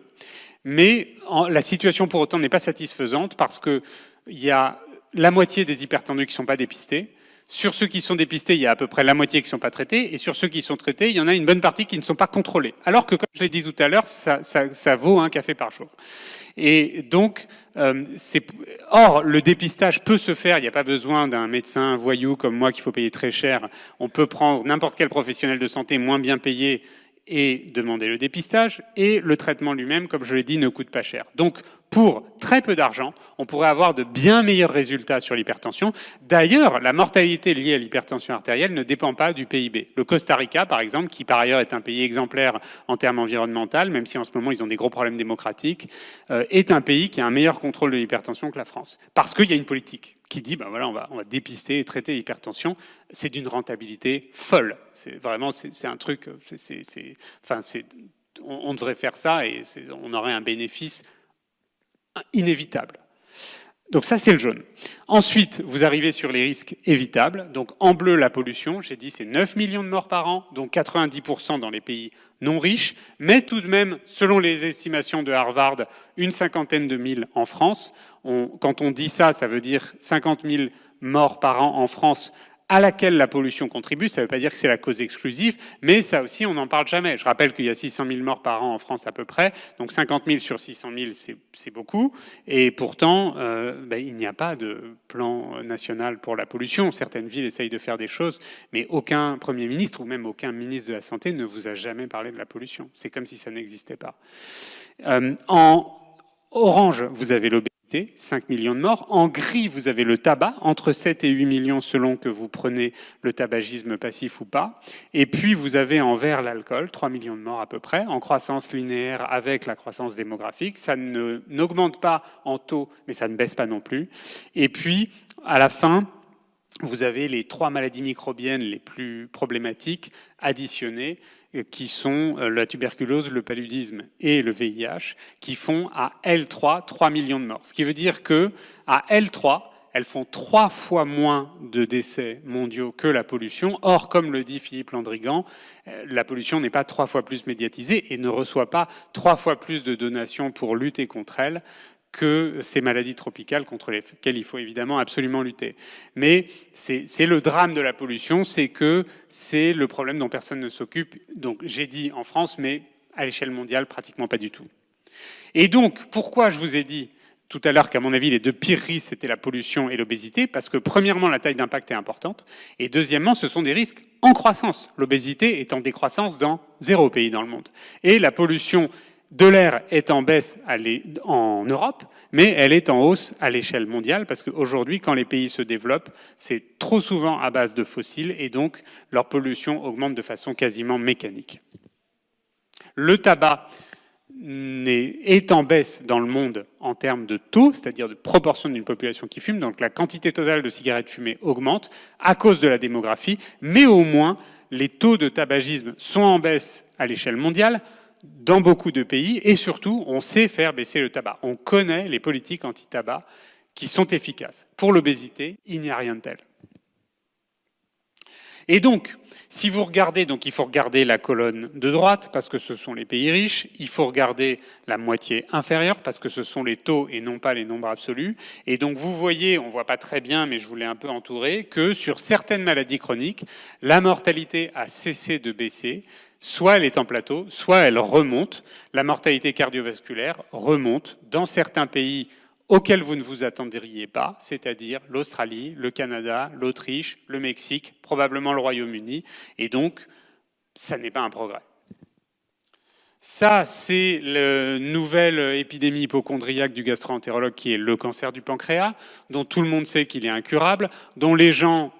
C: Mais la situation pour autant n'est pas satisfaisante parce qu'il y a la moitié des hypertendus qui ne sont pas dépistés. Sur ceux qui sont dépistés, il y a à peu près la moitié qui ne sont pas traités. Et sur ceux qui sont traités, il y en a une bonne partie qui ne sont pas contrôlés. Alors que, comme je l'ai dit tout à l'heure, ça vaut un café par jour. Et donc, or, le dépistage peut se faire. Il n'y a pas besoin d'un médecin voyou comme moi qu'il faut payer très cher. On peut prendre n'importe quel professionnel de santé moins bien payé et demander le dépistage, et le traitement lui-même, comme je l'ai dit, ne coûte pas cher. Donc, pour très peu d'argent, on pourrait avoir de bien meilleurs résultats sur l'hypertension. D'ailleurs, la mortalité liée à l'hypertension artérielle ne dépend pas du PIB. Le Costa Rica, par exemple, qui par ailleurs est un pays exemplaire en termes environnementaux, même si en ce moment ils ont des gros problèmes démocratiques, est un pays qui a un meilleur contrôle de l'hypertension que la France. Parce qu'il y a une politique qui dit, ben voilà, on va dépister et traiter l'hypertension. C'est d'une rentabilité folle. C'est vraiment, c'est un truc, on devrait faire ça et on aurait un bénéfice inévitable. Donc ça, c'est le jaune. Ensuite, vous arrivez sur les risques évitables. Donc en bleu, la pollution. J'ai dit c'est 9 millions de morts par an, dont 90% dans les pays non riches. Mais tout de même, selon les estimations de Harvard, une cinquantaine de mille en France. Quand on dit ça, ça veut dire 50 000 morts par an en France à laquelle la pollution contribue. Ça ne veut pas dire que c'est la cause exclusive, mais ça aussi, on n'en parle jamais. Je rappelle qu'il y a 600 000 morts par an en France à peu près, donc 50 000 sur 600 000, c'est beaucoup. Et pourtant, il n'y a pas de plan national pour la pollution. Certaines villes essayent de faire des choses, mais aucun Premier ministre ou même aucun ministre de la Santé ne vous a jamais parlé de la pollution. C'est comme si ça n'existait pas. En orange, vous avez l'obésité. 5 millions de morts. En gris, vous avez le tabac, entre 7 et 8 millions selon que vous prenez le tabagisme passif ou pas. Et puis, vous avez en vert l'alcool, 3 millions de morts à peu près, en croissance linéaire avec la croissance démographique. Ça n'augmente pas en taux, mais ça ne baisse pas non plus. Et puis, à la fin, vous avez les 3 maladies microbiennes les plus problématiques additionnées, qui sont la tuberculose, le paludisme et le VIH, qui font à L3 3 millions de morts. Ce qui veut dire que à L3, elles font 3 fois moins de décès mondiaux que la pollution. Or, comme le dit Philippe Landrigan, la pollution n'est pas 3 fois plus médiatisée et ne reçoit pas 3 fois plus de donations pour lutter contre elle que ces maladies tropicales contre lesquelles il faut évidemment absolument lutter. Mais c'est le drame de la pollution, c'est que c'est le problème dont personne ne s'occupe. Donc j'ai dit en France, mais à l'échelle mondiale, pratiquement pas du tout. Et donc, pourquoi je vous ai dit tout à l'heure qu'à mon avis, les deux pires risques, c'était la pollution et l'obésité? Parce que premièrement, la taille d'impact est importante, et deuxièmement, ce sont des risques en croissance. L'obésité est en décroissance dans 0 pays dans le monde. Et la pollution de l'air est en baisse en Europe, mais elle est en hausse à l'échelle mondiale, parce qu'aujourd'hui, quand les pays se développent, c'est trop souvent à base de fossiles, et donc leur pollution augmente de façon quasiment mécanique. Le tabac est en baisse dans le monde en termes de taux, c'est-à-dire de proportion d'une population qui fume, donc la quantité totale de cigarettes fumées augmente à cause de la démographie, mais au moins les taux de tabagisme sont en baisse à l'échelle mondiale, dans beaucoup de pays, et surtout, on sait faire baisser le tabac. On connaît les politiques anti-tabac qui sont efficaces. Pour l'obésité, il n'y a rien de tel. Et donc, si vous regardez, donc il faut regarder la colonne de droite, parce que ce sont les pays riches, il faut regarder la moitié inférieure, parce que ce sont les taux et non pas les nombres absolus. Et donc vous voyez, on ne voit pas très bien, mais je vous l'ai un peu entouré, que sur certaines maladies chroniques, la mortalité a cessé de baisser, soit elle est en plateau, soit elle remonte. La mortalité cardiovasculaire remonte dans certains pays auxquels vous ne vous attendriez pas, c'est-à-dire l'Australie, le Canada, l'Autriche, le Mexique, probablement le Royaume-Uni, et donc ça n'est pas un progrès. Ça, c'est la nouvelle épidémie hypocondriaque du gastro-entérologue qui est le cancer du pancréas, dont tout le monde sait qu'il est incurable, dont les gens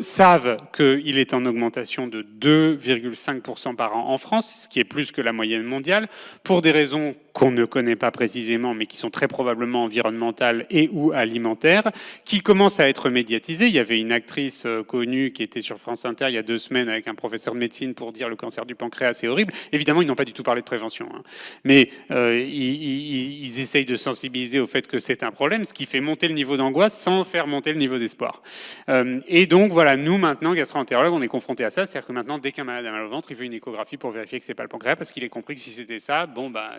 C: savent qu'il est en augmentation de 2,5% par an en France, ce qui est plus que la moyenne mondiale, pour des raisons qu'on ne connaît pas précisément, mais qui sont très probablement environnementales et ou alimentaires, qui commencent à être médiatisées. Il y avait une actrice connue qui était sur France Inter il y a 2 semaines avec un professeur de médecine pour dire le cancer du pancréas, c'est horrible. Évidemment, ils n'ont pas du tout parlé de prévention, hein. Mais ils essayent de sensibiliser au fait que c'est un problème, ce qui fait monter le niveau d'angoisse sans faire monter le niveau d'espoir. Et donc, voilà, nous, maintenant, gastro-entérologues, on est confrontés à ça. C'est-à-dire que maintenant, dès qu'un malade a mal au ventre, il veut une échographie pour vérifier que c'est pas le pancréas, parce qu'il a compris que si c'était ça, bon, bah,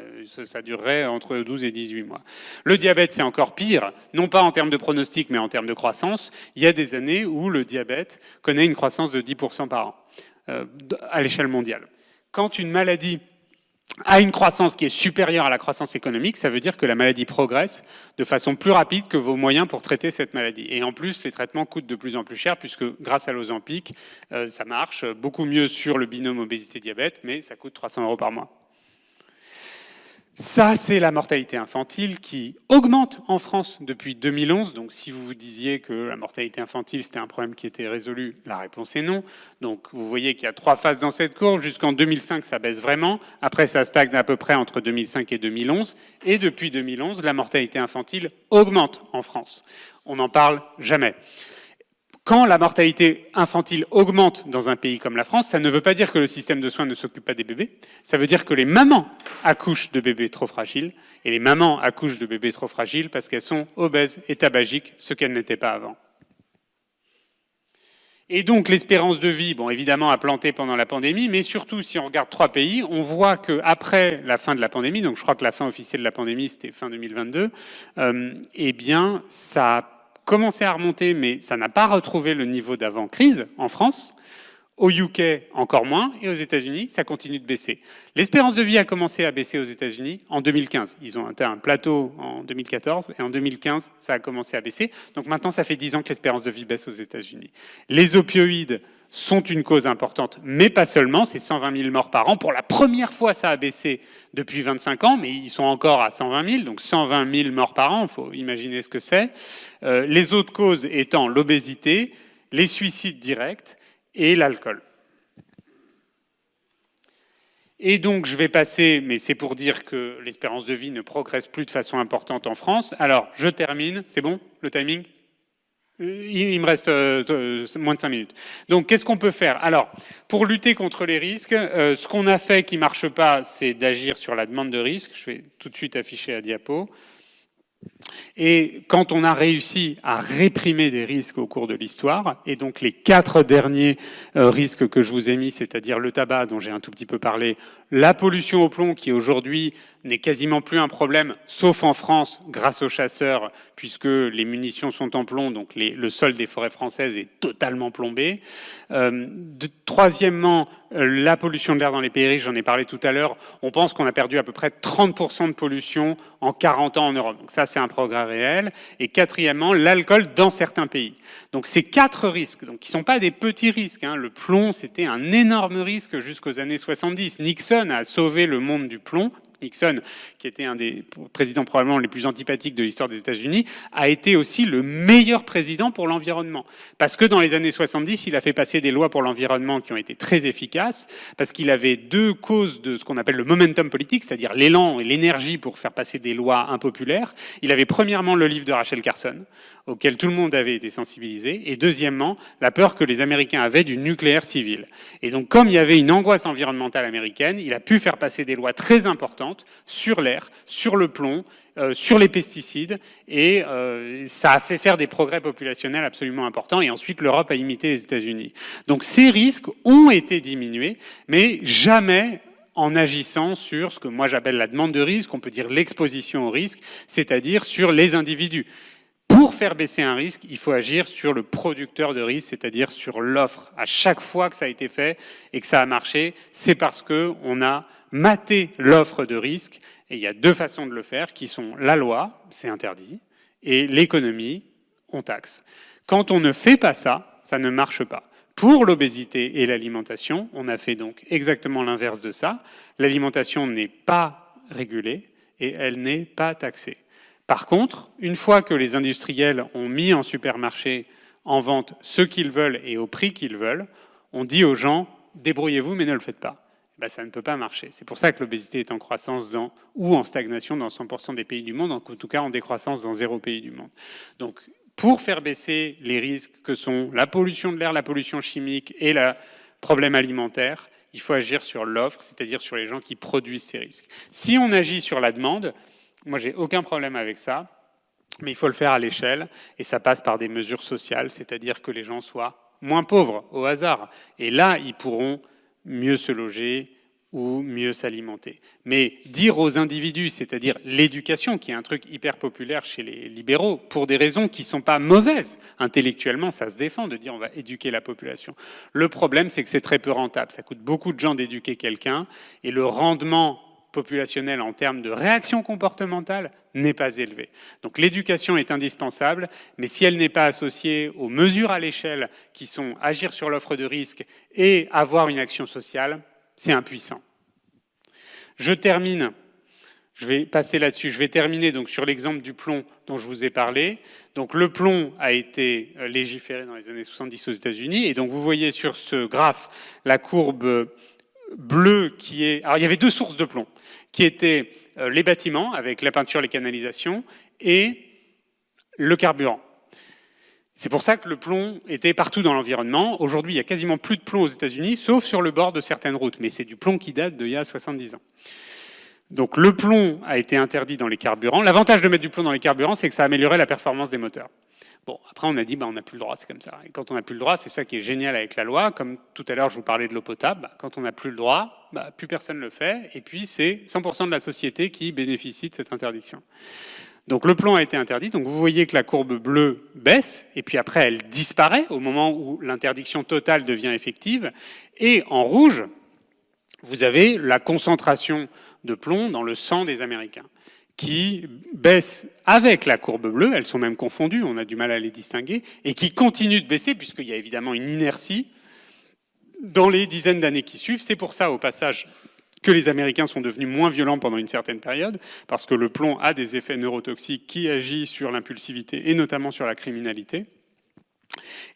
C: ça durerait entre 12 et 18 mois. Le diabète, c'est encore pire, non pas en termes de pronostic, mais en termes de croissance. Il y a des années où le diabète connaît une croissance de 10% par an, à l'échelle mondiale. Quand une maladie a une croissance qui est supérieure à la croissance économique, ça veut dire que la maladie progresse de façon plus rapide que vos moyens pour traiter cette maladie. Et en plus, les traitements coûtent de plus en plus cher, puisque grâce à l'Ozempic, ça marche beaucoup mieux sur le binôme obésité-diabète, mais ça coûte 300 € par mois. Ça, c'est la mortalité infantile qui augmente en France depuis 2011. Donc, si vous vous disiez que la mortalité infantile, c'était un problème qui était résolu, la réponse est non. Donc, vous voyez qu'il y a 3 phases dans cette courbe. Jusqu'en 2005, ça baisse vraiment. Après, ça stagne à peu près entre 2005 et 2011. Et depuis 2011, la mortalité infantile augmente en France. On n'en parle jamais. Quand la mortalité infantile augmente dans un pays comme la France, ça ne veut pas dire que le système de soins ne s'occupe pas des bébés. Ça veut dire que les mamans accouchent de bébés trop fragiles. Et les mamans accouchent de bébés trop fragiles parce qu'elles sont obèses et tabagiques, ce qu'elles n'étaient pas avant. Et donc l'espérance de vie, bon, évidemment, a planté pendant la pandémie, mais surtout, si on regarde 3 pays, on voit qu'après la fin de la pandémie, donc je crois que la fin officielle de la pandémie, c'était fin 2022, eh bien, ça a commencé à remonter, mais ça n'a pas retrouvé le niveau d'avant-crise en France. Au UK, encore moins. Et aux États-Unis, ça continue de baisser. L'espérance de vie a commencé à baisser aux États-Unis en 2015. Ils ont atteint un plateau en 2014. Et en 2015, ça a commencé à baisser. Donc maintenant, ça fait 10 ans que l'espérance de vie baisse aux États-Unis. Les opioïdes sont une cause importante, mais pas seulement. C'est 120 000 morts par an. Pour la première fois, ça a baissé depuis 25 ans, mais ils sont encore à 120 000. Donc 120 000 morts par an, il faut imaginer ce que c'est. Les autres causes étant l'obésité, les suicides directs et l'alcool. Et donc, je vais passer, mais c'est pour dire que l'espérance de vie ne progresse plus de façon importante en France. Alors, je termine. C'est bon, le timing ? Il me reste moins de 5 minutes. Donc, qu'est-ce qu'on peut faire ? Alors, pour lutter contre les risques, ce qu'on a fait qui ne marche pas, c'est d'agir sur la demande de risque. Je vais tout de suite afficher la diapo. Et quand on a réussi à réprimer des risques au cours de l'histoire, et donc les 4 derniers risques que je vous ai mis, c'est-à-dire le tabac dont j'ai un tout petit peu parlé, la pollution au plomb qui aujourd'hui n'est quasiment plus un problème, sauf en France, grâce aux chasseurs, puisque les munitions sont en plomb, donc le sol des forêts françaises est totalement plombé. Troisièmement, la pollution de l'air dans les pays riches, j'en ai parlé tout à l'heure, on pense qu'on a perdu à peu près 30% de pollution en 40 ans en Europe. Donc ça, c'est un progrès réel. Et quatrièmement, l'alcool dans certains pays. Donc ces 4 risques, donc qui ne sont pas des petits risques, hein. Le plomb, c'était un énorme risque jusqu'aux années 70. Nixon a sauvé le monde du plomb, Nixon, qui était un des présidents probablement les plus antipathiques de l'histoire des États-Unis, a été aussi le meilleur président pour l'environnement. Parce que dans les années 70, il a fait passer des lois pour l'environnement qui ont été très efficaces, parce qu'il avait deux causes de ce qu'on appelle le momentum politique, c'est-à-dire l'élan et l'énergie pour faire passer des lois impopulaires. Il avait premièrement le livre de Rachel Carson, auquel tout le monde avait été sensibilisé, et deuxièmement, la peur que les Américains avaient du nucléaire civil. Et donc, comme il y avait une angoisse environnementale américaine, il a pu faire passer des lois très importantes sur l'air, sur le plomb, sur les pesticides, et ça a fait faire des progrès populationnels absolument importants, et ensuite l'Europe a imité les États-Unis. Donc ces risques ont été diminués, mais jamais en agissant sur ce que moi j'appelle la demande de risque, on peut dire l'exposition au risque, c'est-à-dire sur les individus. Pour faire baisser un risque, il faut agir sur le producteur de risque, c'est-à-dire sur l'offre. À chaque fois que ça a été fait et que ça a marché, c'est parce qu'on a maté l'offre de risque. Et il y a deux façons de le faire, qui sont la loi, c'est interdit, et l'économie, on taxe. Quand on ne fait pas ça, ça ne marche pas. Pour l'obésité et l'alimentation, on a fait donc exactement l'inverse de ça. L'alimentation n'est pas régulée et elle n'est pas taxée. Par contre, une fois que les industriels ont mis en supermarché en vente ce qu'ils veulent et au prix qu'ils veulent, on dit aux gens « débrouillez-vous, mais ne le faites pas ». Ben, ça ne peut pas marcher. C'est pour ça que l'obésité est en croissance ou en stagnation dans 100% des pays du monde, en tout cas en décroissance dans 0 pays du monde. Donc, pour faire baisser les risques que sont la pollution de l'air, la pollution chimique et le problème alimentaire, il faut agir sur l'offre, c'est-à-dire sur les gens qui produisent ces risques. Si on agit sur la demande, moi, j'ai aucun problème avec ça, mais il faut le faire à l'échelle, et ça passe par des mesures sociales, c'est-à-dire que les gens soient moins pauvres, au hasard. Et là, ils pourront mieux se loger ou mieux s'alimenter. Mais dire aux individus, c'est-à-dire l'éducation, qui est un truc hyper populaire chez les libéraux, pour des raisons qui ne sont pas mauvaises. Intellectuellement, ça se défend de dire on va éduquer la population. Le problème, c'est que c'est très peu rentable. Ça coûte beaucoup de gens d'éduquer quelqu'un, et le rendement populationnel en termes de réaction comportementale n'est pas élevé. Donc l'éducation est indispensable, mais si elle n'est pas associée aux mesures à l'échelle qui sont agir sur l'offre de risque et avoir une action sociale, c'est impuissant. Je termine, je vais passer là-dessus, je vais terminer donc sur l'exemple du plomb dont je vous ai parlé. Donc le plomb a été légiféré dans les années 70 aux États-Unis, et donc vous voyez sur ce graphe la courbe bleu qui est... Alors il y avait deux sources de plomb, qui étaient les bâtiments, avec la peinture, les canalisations, et le carburant. C'est pour ça que le plomb était partout dans l'environnement. Aujourd'hui, il y a quasiment plus de plomb aux États-Unis, sauf sur le bord de certaines routes, mais c'est du plomb qui date d'il y a 70 ans. Donc le plomb a été interdit dans les carburants. L'avantage de mettre du plomb dans les carburants, c'est que ça améliorait la performance des moteurs. Bon, après on a dit, on n'a plus le droit, c'est comme ça. Et quand on n'a plus le droit, c'est ça qui est génial avec la loi. Comme tout à l'heure, je vous parlais de l'eau potable. Quand on n'a plus le droit, plus personne ne le fait. Et puis c'est 100% de la société qui bénéficie de cette interdiction. Donc le plomb a été interdit. Donc vous voyez que la courbe bleue baisse. Et puis après, elle disparaît au moment où l'interdiction totale devient effective. Et en rouge, vous avez la concentration de plomb dans le sang des Américains, qui baissent avec la courbe bleue, elles sont même confondues, on a du mal à les distinguer, et qui continuent de baisser, puisqu'il y a évidemment une inertie dans les dizaines d'années qui suivent. C'est pour ça, au passage, que les Américains sont devenus moins violents pendant une certaine période, parce que le plomb a des effets neurotoxiques qui agissent sur l'impulsivité, et notamment sur la criminalité.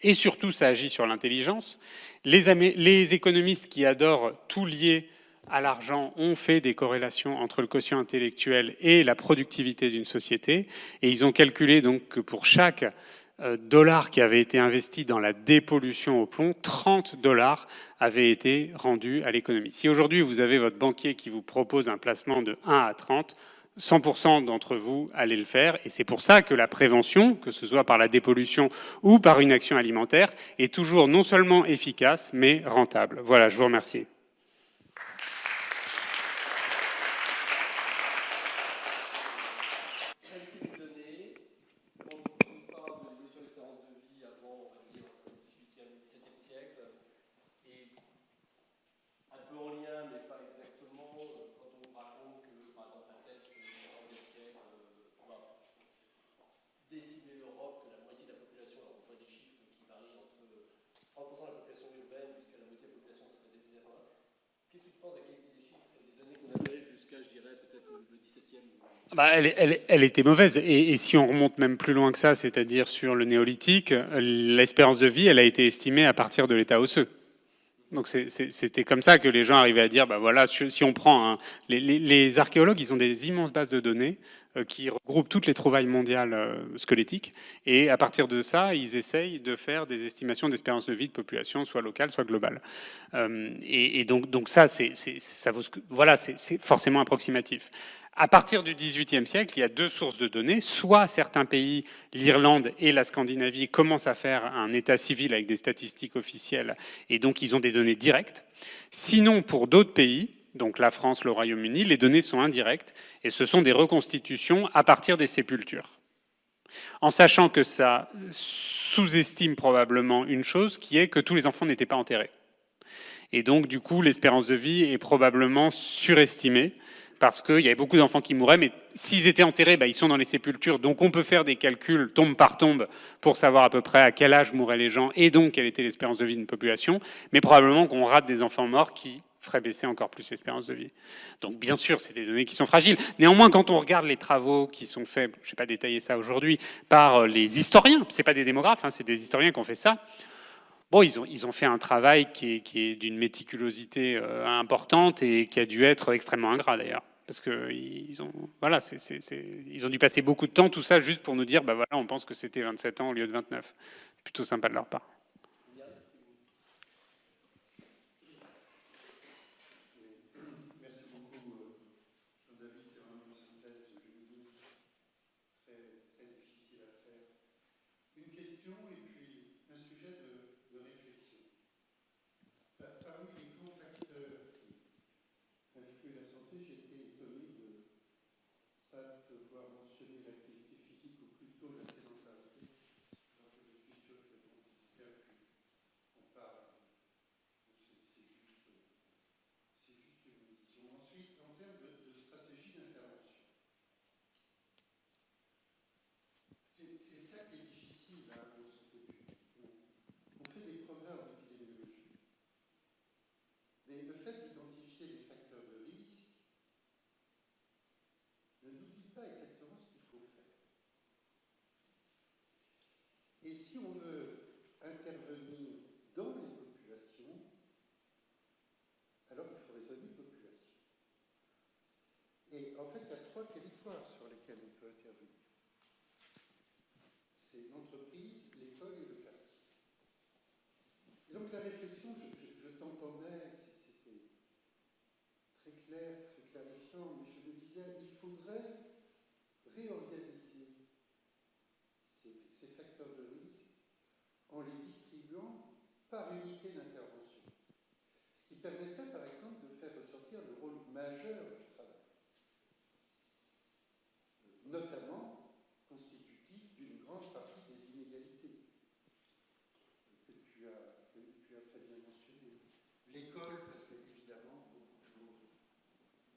C: Et surtout, ça agit sur l'intelligence. Les économistes qui adorent tout lier à l'argent ont fait des corrélations entre le quotient intellectuel et la productivité d'une société. Et ils ont calculé donc que pour chaque dollar qui avait été investi dans la dépollution au plomb, 30 $ avaient été rendus à l'économie. Si aujourd'hui vous avez votre banquier qui vous propose un placement de 1 à 30, 100% d'entre vous allez le faire. Et c'est pour ça que la prévention, que ce soit par la dépollution ou par une action alimentaire, est toujours non seulement efficace, mais rentable. Voilà, je vous remercie. Elle était mauvaise. Et si on remonte même plus loin que ça, c'est-à-dire sur le néolithique, l'espérance de vie, elle a été estimée à partir de l'état osseux. Donc c'était comme ça que les gens arrivaient à dire, bah voilà, si on prend les archéologues, ils ont des immenses bases de données qui regroupent toutes les trouvailles mondiales squelettiques, et à partir de ça, ils essayent de faire des estimations d'espérance de vie de population, soit locale, soit globale. Et donc ça, ça vaut voilà, c'est forcément approximatif. À partir du XVIIIe siècle, il y a deux sources de données. Soit certains pays, l'Irlande et la Scandinavie, commencent à faire un état civil avec des statistiques officielles, et donc ils ont des données directes. Sinon, pour d'autres pays, donc la France, le Royaume-Uni, les données sont indirectes, et ce sont des reconstitutions à partir des sépultures. En sachant que ça sous-estime probablement une chose, qui est que tous les enfants n'étaient pas enterrés. Et donc, du coup, l'espérance de vie est probablement surestimée, parce qu'il y avait beaucoup d'enfants qui mouraient, mais s'ils étaient enterrés, ils sont dans les sépultures, donc on peut faire des calculs tombe par tombe pour savoir à peu près à quel âge mouraient les gens, et donc quelle était l'espérance de vie d'une population, mais probablement qu'on rate des enfants morts qui feraient baisser encore plus l'espérance de vie. Donc bien sûr, c'est des données qui sont fragiles. Néanmoins, quand on regarde les travaux qui sont faits, je ne vais pas détailler ça aujourd'hui, par les historiens, ce n'est pas des démographes, c'est des historiens qui ont fait ça. Bon, ils ont fait un travail qui est d'une méticulosité importante et qui a dû être extrêmement ingrat d'ailleurs. Parce qu'ils ont, voilà, ils ont dû passer beaucoup de temps, tout ça, juste pour nous dire, voilà, on pense que c'était 27 ans au lieu de 29. C'est plutôt sympa de leur part.
D: Et si on veut intervenir dans les populations, alors il faut raisonner population. Et en fait, il y a trois territoires sur lesquels on peut intervenir. C'est l'entreprise, l'école et le quartier. Et donc la réflexion, je t'entendais, c'était très clair, très clarifiant, mais je me disais, il faudrait réorganiser ces facteurs de risque en les distribuant par unité d'intervention. Ce qui permettrait par exemple de faire ressortir le rôle majeur du travail, notamment constitutif d'une grande partie des inégalités que tu as très bien mentionnées. L'école, parce qu'évidemment,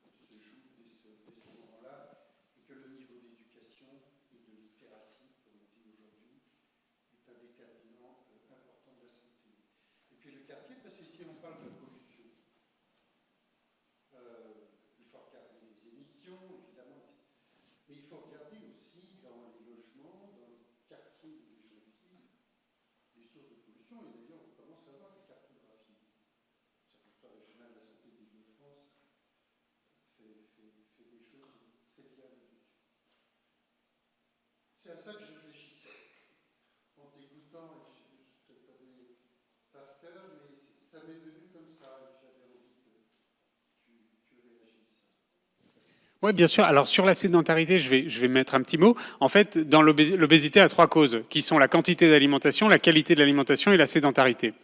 D: beaucoup de choses se jouent dès ce moment-là, et que le niveau d'éducation et de littératie, comme on dit aujourd'hui, est un déterminant important de la santé. Et puis le quartier, parce que si on parle de pollution, il faut regarder les émissions, évidemment, mais il faut regarder aussi dans les logements, dans le quartier où les gens vivent, les sources de pollution, et d'ailleurs on commence à voir des cartographies. L'Observatoire régional de la santé d'Île-de-France fait des choses très bien là-dessus. C'est à ça que je réfléchissais. En t'écoutant, je te connais par cœur, mais ça m'est venu comme ça. J'avais envie que tu réagisses.
C: Oui, bien sûr. Alors sur la sédentarité, je vais mettre un petit mot. En fait, dans l'obésité a trois causes, qui sont la quantité d'alimentation, la qualité de l'alimentation et la sédentarité.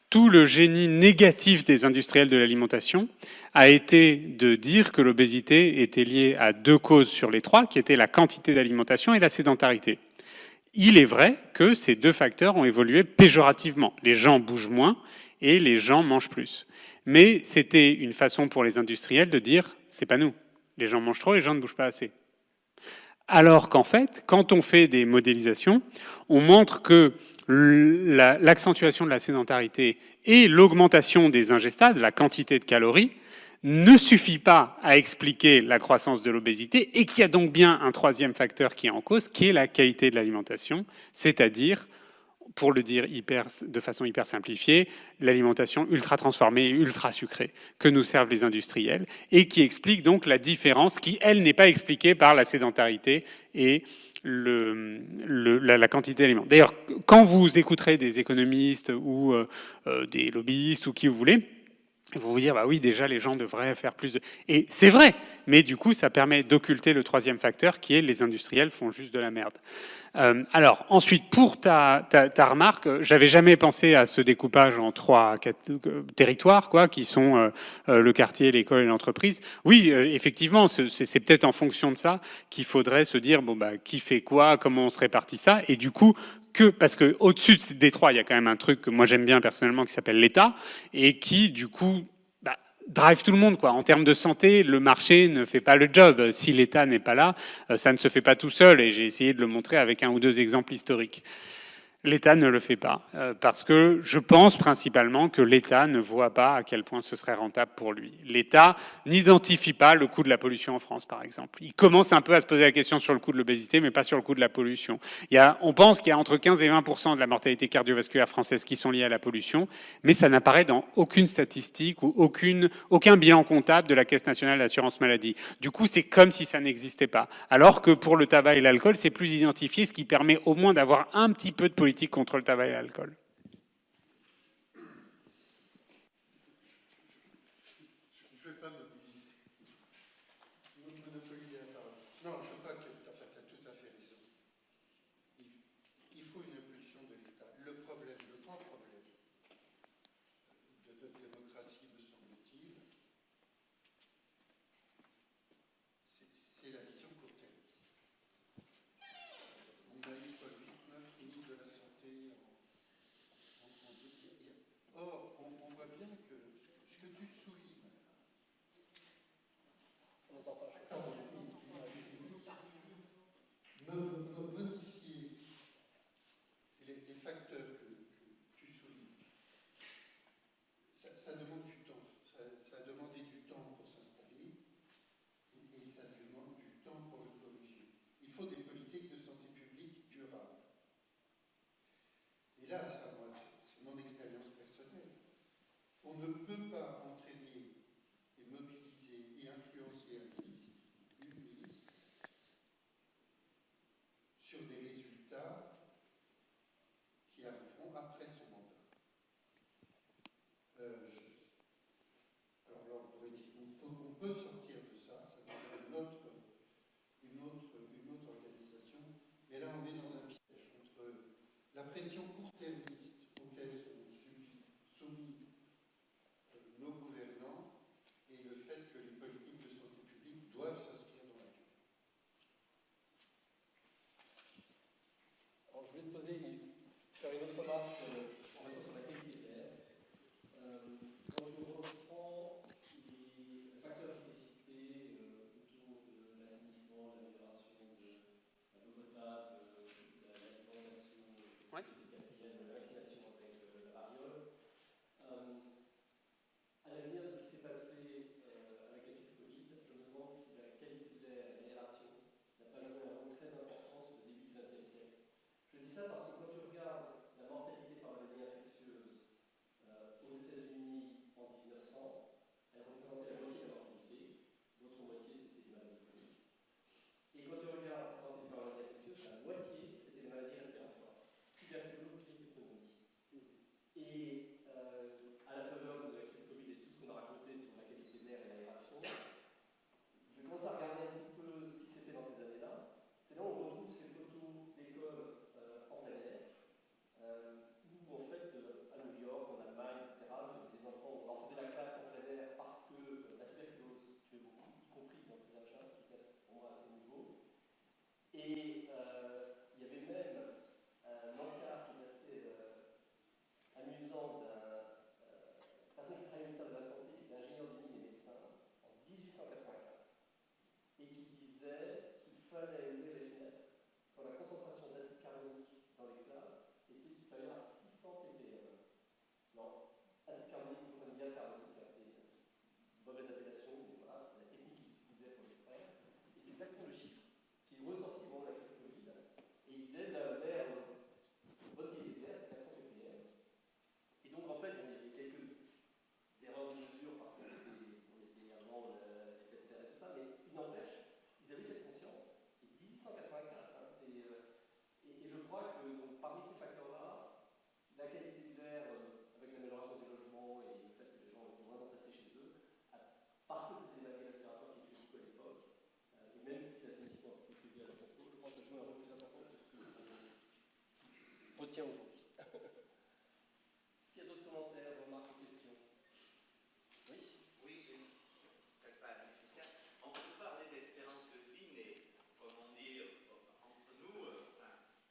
C: Tout le génie négatif des industriels de l'alimentation a été de dire que l'obésité était liée à deux causes sur les trois, qui étaient la quantité d'alimentation et la sédentarité. Il est vrai que ces deux facteurs ont évolué péjorativement. Les gens bougent moins et les gens mangent plus. Mais c'était une façon pour les industriels de dire « c'est pas nous, les gens mangent trop, les gens ne bougent pas assez ». Alors qu'en fait, quand on fait des modélisations, on montre que l'accentuation de la sédentarité et l'augmentation des ingestades, la quantité de calories, ne suffit pas à expliquer la croissance de l'obésité et qu'il y a donc bien un troisième facteur qui est en cause, qui est la qualité de l'alimentation, c'est-à-dire, pour le dire de façon hyper simplifiée, l'alimentation ultra transformée et ultra sucrée que nous servent les industriels et qui explique donc la différence qui, elle, n'est pas expliquée par la sédentarité et la quantité d'aliments. D'ailleurs, quand vous écouterez des économistes ou des lobbyistes ou qui vous voulez, vous vous dire, bah oui, déjà, les gens devraient faire plus de... Et c'est vrai, mais du coup, ça permet d'occulter le troisième facteur, qui est les industriels font juste de la merde. Alors, ensuite, pour ta remarque, j'avais jamais pensé à ce découpage en 3 territoires, quoi, qui sont le quartier, l'école et l'entreprise. Oui, effectivement, c'est peut-être en fonction de ça qu'il faudrait se dire, bon, bah, qui fait quoi, comment on se répartit ça, et du coup, parce qu'au-dessus des trois, il y a quand même un truc que moi j'aime bien personnellement qui s'appelle l'État et qui, du coup, drive tout le monde, quoi. En termes de santé, le marché ne fait pas le job. Si l'État n'est pas là, ça ne se fait pas tout seul et j'ai essayé de le montrer avec 1 ou 2 exemples historiques. L'État ne le fait pas, parce que je pense principalement que l'État ne voit pas à quel point ce serait rentable pour lui. L'État n'identifie pas le coût de la pollution en France, par exemple. Il commence un peu à se poser la question sur le coût de l'obésité, mais pas sur le coût de la pollution. On pense qu'il y a entre 15 et 20% de la mortalité cardiovasculaire française qui sont liées à la pollution, mais ça n'apparaît dans aucune statistique ou aucun bilan comptable de la Caisse nationale d'assurance maladie. Du coup, c'est comme si ça n'existait pas. Alors que pour le tabac et l'alcool, c'est plus identifié, ce qui permet au moins d'avoir un petit peu de politique contre le tabac et l'alcool.
D: Je ne vais pas mobiliser la parole. Non, je crois que tu as tout à fait raison. Il faut une impulsion de l'État. Le grand problème de notre démocratie, me semble-t-il, c'est la vision court-termiste. On a eu Paul Wittmann, ministre de la Santé, Or, on voit bien que ce que tu soulignes, modifier les facteurs que tu soulignes, ça demande du temps. Ça a demandé du temps pour s'installer et ça demande du temps pour le corriger. Il faut des politiques de santé publique durables. Et là, c'est mon expérience personnelle. On ne peut pas entraîner et mobiliser et influencer un ministre, une ministre, sur des résultats qui arriveront après son mandat. Alors là, on pourrait dire, on peut sortir de ça, ça devient une autre organisation, mais là on est dans un piège entre la pression court-termiste auquel sont soumis nos
B: retient aujourd'hui. Est-ce qu'il y a d'autres commentaires, remarques ou questions? Oui.
E: Peut-être pas nécessaire. On peut parler d'espérance de vie, mais comme on dit entre nous,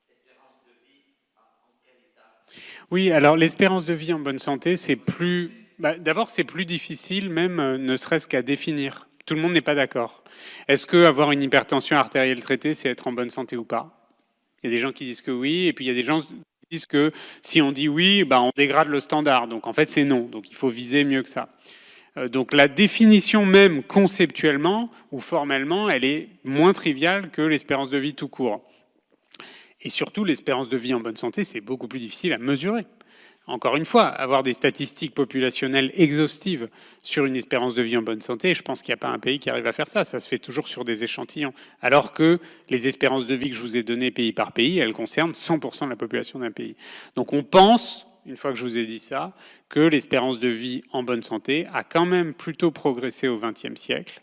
E: espérance de vie en quel état?
C: Oui, alors l'espérance de vie en bonne santé, c'est plus... d'abord, c'est plus difficile, même ne serait-ce qu'à définir. Tout le monde n'est pas d'accord. Est-ce que avoir une hypertension artérielle traitée, c'est être en bonne santé ou pas? Il y a des gens qui disent que oui, et puis il y a des gens qui disent que si on dit oui, on dégrade le standard. Donc en fait, c'est non. Donc il faut viser mieux que ça. Donc la définition même conceptuellement ou formellement, elle est moins triviale que l'espérance de vie tout court. Et surtout, l'espérance de vie en bonne santé, c'est beaucoup plus difficile à mesurer. Encore une fois, avoir des statistiques populationnelles exhaustives sur une espérance de vie en bonne santé, je pense qu'il n'y a pas un pays qui arrive à faire ça. Ça se fait toujours sur des échantillons. Alors que les espérances de vie que je vous ai données pays par pays, elles concernent 100% de la population d'un pays. Donc on pense, une fois que je vous ai dit ça, que l'espérance de vie en bonne santé a quand même plutôt progressé au XXe siècle,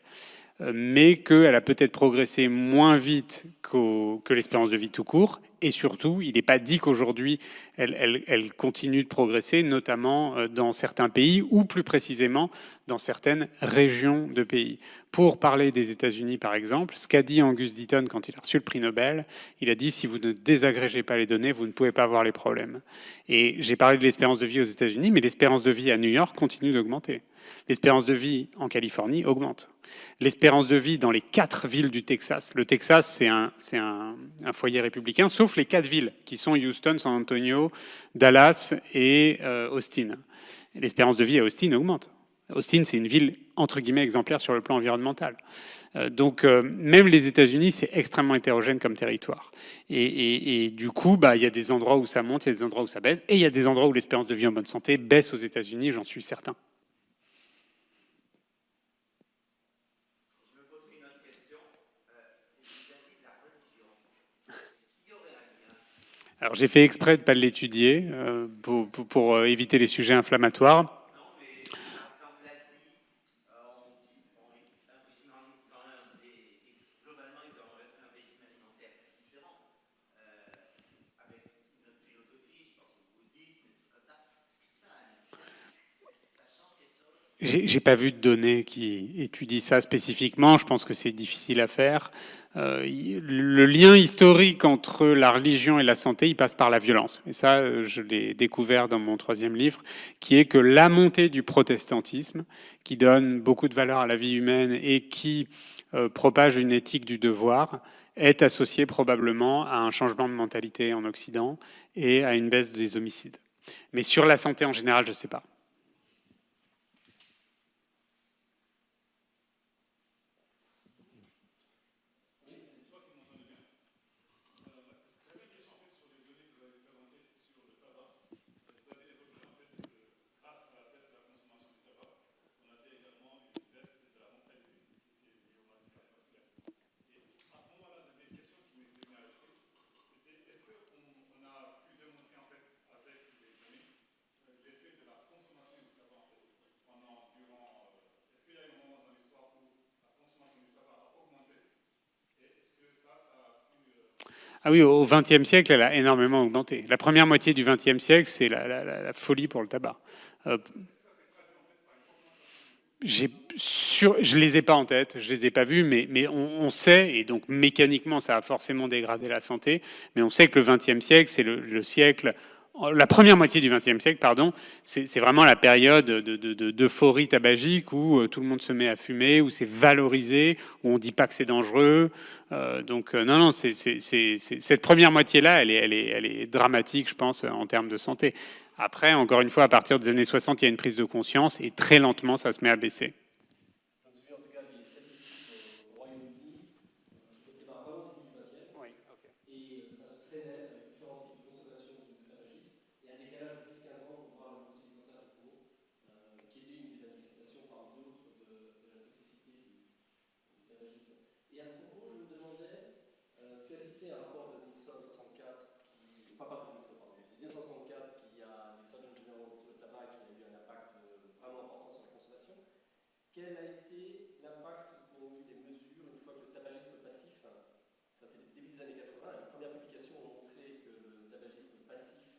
C: mais qu'elle a peut-être progressé moins vite que l'espérance de vie tout court. Et surtout, il n'est pas dit qu'aujourd'hui, elle continue de progresser, notamment dans certains pays, ou plus précisément dans certaines régions de pays. Pour parler des États-Unis, par exemple, ce qu'a dit Angus Deaton quand il a reçu le prix Nobel, il a dit « si vous ne désagrégez pas les données, vous ne pouvez pas voir les problèmes ». Et j'ai parlé de l'espérance de vie aux États-Unis, mais l'espérance de vie à New York continue d'augmenter. L'espérance de vie en Californie augmente. L'espérance de vie dans les 4 villes du Texas. Le Texas, c'est un foyer républicain, sauf les 4 villes, qui sont Houston, San Antonio, Dallas et Austin. L'espérance de vie à Austin augmente. Austin, c'est une ville, entre guillemets, exemplaire sur le plan environnemental. Donc, même les États-Unis, c'est extrêmement hétérogène comme territoire. Et du coup, il y a des endroits où ça monte, il y a des endroits où ça baisse, et il y a des endroits où l'espérance de vie en bonne santé baisse aux États-Unis, j'en suis certain. Alors j'ai fait exprès de ne pas l'étudier pour éviter les sujets inflammatoires.
E: Non, mais par exemple, l'Asie, globalement, ils ont un régime alimentaire différent, avec notre philosophie, je pense au bouddhisme, des trucs comme ça. Est-ce que ça change quelque chose?
C: J'ai pas vu de données qui étudient ça spécifiquement. Je pense que c'est difficile à faire. Le lien historique entre la religion et la santé, il passe par la violence. Et ça, je l'ai découvert dans mon 3e livre, qui est que la montée du protestantisme, qui donne beaucoup de valeur à la vie humaine et qui propage une éthique du devoir, est associée probablement à un changement de mentalité en Occident et à une baisse des homicides. Mais sur la santé en général, je ne sais pas. Ah oui, au XXe siècle, elle a énormément augmenté. La première moitié du XXe siècle, c'est la folie pour le tabac. Je les ai pas en tête, je les ai pas vus, mais on sait, et donc mécaniquement, ça a forcément dégradé la santé, mais on sait que le XXe siècle, c'est le siècle... La première moitié du XXe siècle, pardon, c'est vraiment la période d'euphorie tabagique où tout le monde se met à fumer, où c'est valorisé, où on dit pas que c'est dangereux. Non, cette première moitié-là, elle est dramatique, je pense, en termes de santé. Après, encore une fois, à partir des années 60, il y a une prise de conscience et très lentement, ça se met à baisser.
B: Je me souviens en tout cas des statistiques au Royaume-Uni, au départ vraiment début du 20e,
C: Oui, okay.
B: Et de façon très nette, avec différents types de consommation de tabagisme, et à décalage de 10-15 ans, on voit la montée du cancer du poumon, qui était une des manifestations parmi d'autres de la toxicité du tabagisme. Et à ce propos, je me demandais, tu as cité un rapport de Nixon 64, pas de Nixon, pardon, de 1964, qui a du Surgeon General sur le tabac, qui a eu un impact vraiment important sur la consommation. Quel a été l'impact qu'ont eu les mesures une fois que le tabagisme passif, ça c'est le début des années 80, les premières publications ont montré que le tabagisme passif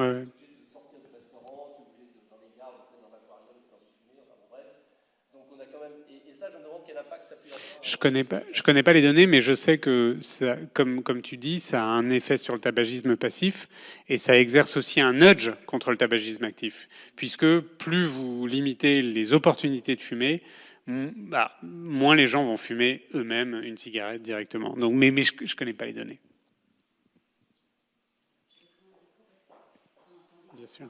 C: Ouais.
B: de sortir du restaurant, tu es obligé de, dans les gares, de mettre dans l'aquarium, c'est en fumer, enfin bon, bref. Donc on a quand même, et ça je me demande quel impact ça peut avoir.
C: Je connais pas les données, mais je sais que ça, comme tu dis, ça a un effet sur le tabagisme passif et ça exerce aussi un nudge contre le tabagisme actif, puisque plus vous limitez les opportunités de fumer, moins les gens vont fumer eux-mêmes une cigarette directement. Donc, mais je connais pas les données. Bien sûr.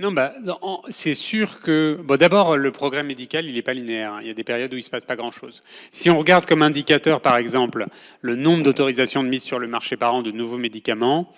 C: Non, c'est sûr que... Bon, d'abord, le progrès médical, il n'est pas linéaire. Hein. Il y a des périodes où il ne se passe pas grand-chose. Si on regarde comme indicateur, par exemple, le nombre d'autorisations de mise sur le marché par an de nouveaux médicaments,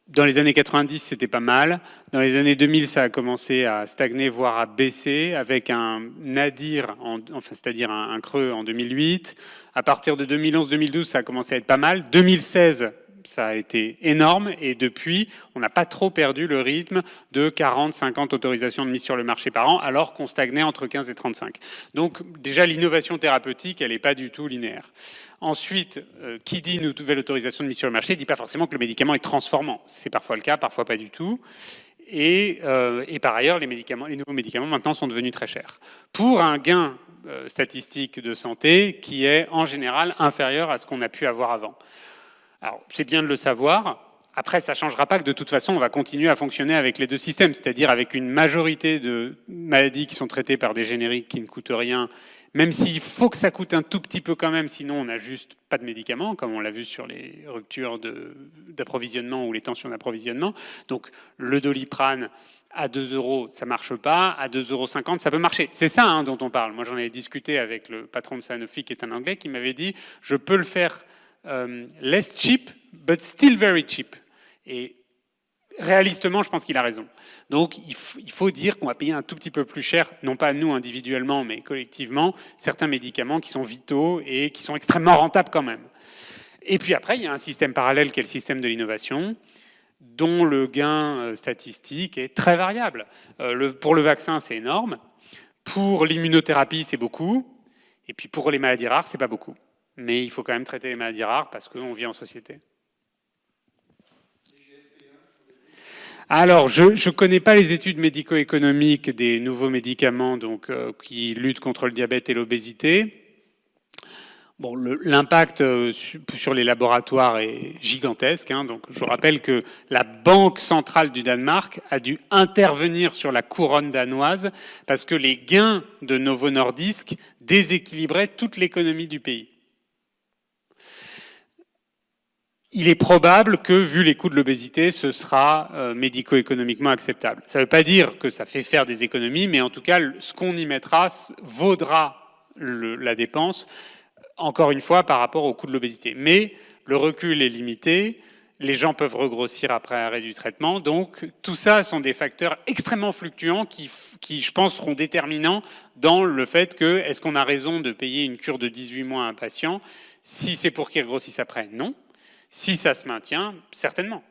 C: dans les années 90, c'était pas mal. Dans les années 2000, ça a commencé à stagner, voire à baisser, avec un nadir, enfin, c'est-à-dire un creux en 2008. À partir de 2011-2012, ça a commencé à être pas mal. 2016, ça a été énorme et depuis, on n'a pas trop perdu le rythme de 40-50 autorisations de mise sur le marché par an, alors qu'on stagnait entre 15 et 35. Donc déjà, l'innovation thérapeutique, elle n'est pas du tout linéaire. Ensuite, qui dit une nouvelle autorisation de mise sur le marché, ne dit pas forcément que le médicament est transformant. C'est parfois le cas, parfois pas du tout. Et par ailleurs, les nouveaux médicaments maintenant sont devenus très chers. Pour un gain statistique de santé qui est en général inférieur à ce qu'on a pu avoir avant. Alors, c'est bien de le savoir. Après, ça ne changera pas que de toute façon, on va continuer à fonctionner avec les deux systèmes, c'est-à-dire avec une majorité de maladies qui sont traitées par des génériques qui ne coûtent rien, même s'il faut que ça coûte un tout petit peu quand même, sinon on n'a juste pas de médicaments, comme on l'a vu sur les ruptures d'approvisionnement ou les tensions d'approvisionnement. Donc, le Doliprane à 2 euros, ça marche pas. À 2,50 €, ça peut marcher. C'est ça hein, dont on parle. Moi, j'en avais discuté avec le patron de Sanofi, qui est un Anglais, qui m'avait dit « Je peux le faire less cheap, but still very cheap ». Et réalistement, je pense qu'il a raison. Donc, il faut dire qu'on va payer un tout petit peu plus cher, non pas nous individuellement, mais collectivement, certains médicaments qui sont vitaux et qui sont extrêmement rentables quand même. Et puis après, il y a un système parallèle qui est le système de l'innovation, dont le gain statistique est très variable. Pour le vaccin, c'est énorme. Pour l'immunothérapie, c'est beaucoup. Et puis pour les maladies rares, c'est pas beaucoup. Mais il faut quand même traiter les maladies rares parce qu'on vit en société. Alors, je ne connais pas les études médico-économiques des nouveaux médicaments donc, qui luttent contre le diabète et l'obésité. Bon, l'impact sur les laboratoires est gigantesque. Hein, donc, je rappelle que la Banque centrale du Danemark a dû intervenir sur la couronne danoise parce que les gains de Novo Nordisk déséquilibraient toute l'économie du pays. Il est probable que, vu les coûts de l'obésité, ce sera médico-économiquement acceptable. Ça ne veut pas dire que ça fait faire des économies, mais en tout cas, ce qu'on y mettra vaudra la dépense, encore une fois, par rapport au coût de l'obésité. Mais le recul est limité, les gens peuvent regrossir après arrêt du traitement, donc tout ça sont des facteurs extrêmement fluctuants qui, je pense, seront déterminants dans le fait que, est-ce qu'on a raison de payer une cure de 18 mois à un patient? Si c'est pour qu'il regrossisse après, non. Si ça se maintient, certainement.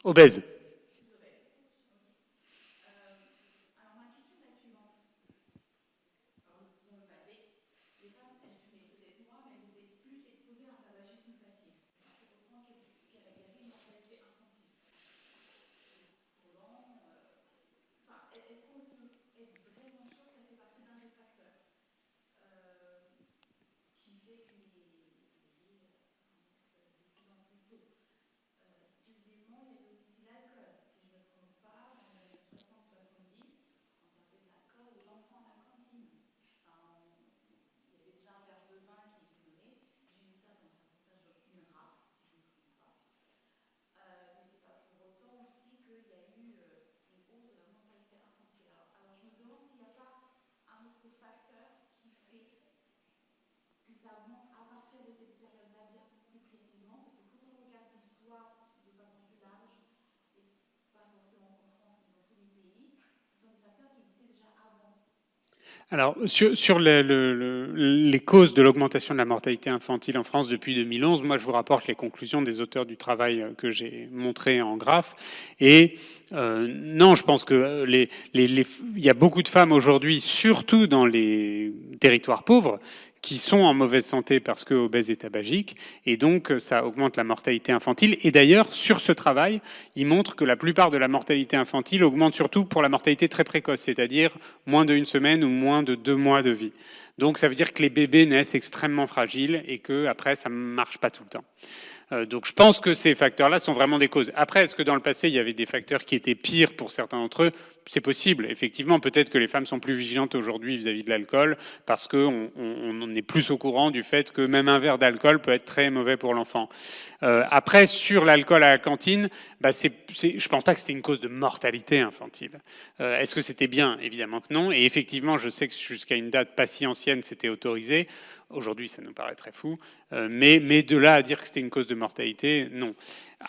C: Obèse.
A: savons à partir de cette période-là bien plus précisément, parce que quand on regarde l'histoire de façon plus large, et pas forcément en France, mais dans tous les pays, ce sont des facteurs qui existaient déjà avant.
C: Alors, sur les causes de l'augmentation de la mortalité infantile en France depuis 2011, moi je vous rapporte les conclusions des auteurs du travail que j'ai montré en graphe. Et non, je pense que il y a beaucoup de femmes aujourd'hui, surtout dans les territoires pauvres, qui sont en mauvaise santé parce que obèses et tabagiques, et donc ça augmente la mortalité infantile. Et d'ailleurs, sur ce travail, il montre que la plupart de la mortalité infantile augmente surtout pour la mortalité très précoce, c'est-à-dire moins d'1 semaine ou moins de 2 mois de vie. Donc ça veut dire que les bébés naissent extrêmement fragiles et que après ça ne marche pas tout le temps. Donc je pense que ces facteurs-là sont vraiment des causes. Après, est-ce que dans le passé, il y avait des facteurs qui étaient pires pour certains d'entre eux? C'est possible. Effectivement, peut-être que les femmes sont plus vigilantes aujourd'hui vis-à-vis de l'alcool parce qu'on est plus au courant du fait que même un verre d'alcool peut être très mauvais pour l'enfant. Après, sur l'alcool à la cantine, je ne pense pas que c'était une cause de mortalité infantile. Est-ce que c'était bien? Évidemment que non. Et effectivement, je sais que jusqu'à une date pas si ancienne, c'était autorisé. Aujourd'hui, ça nous paraît très fou. Mais de là à dire que c'était une cause de mortalité, non.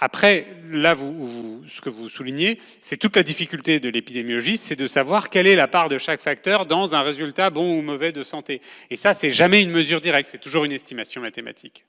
C: Après, là, ce que vous soulignez, c'est toute la difficulté de l'épidémiologie, c'est de savoir quelle est la part de chaque facteur dans un résultat bon ou mauvais de santé. Et ça, c'est jamais une mesure directe, c'est toujours une estimation mathématique.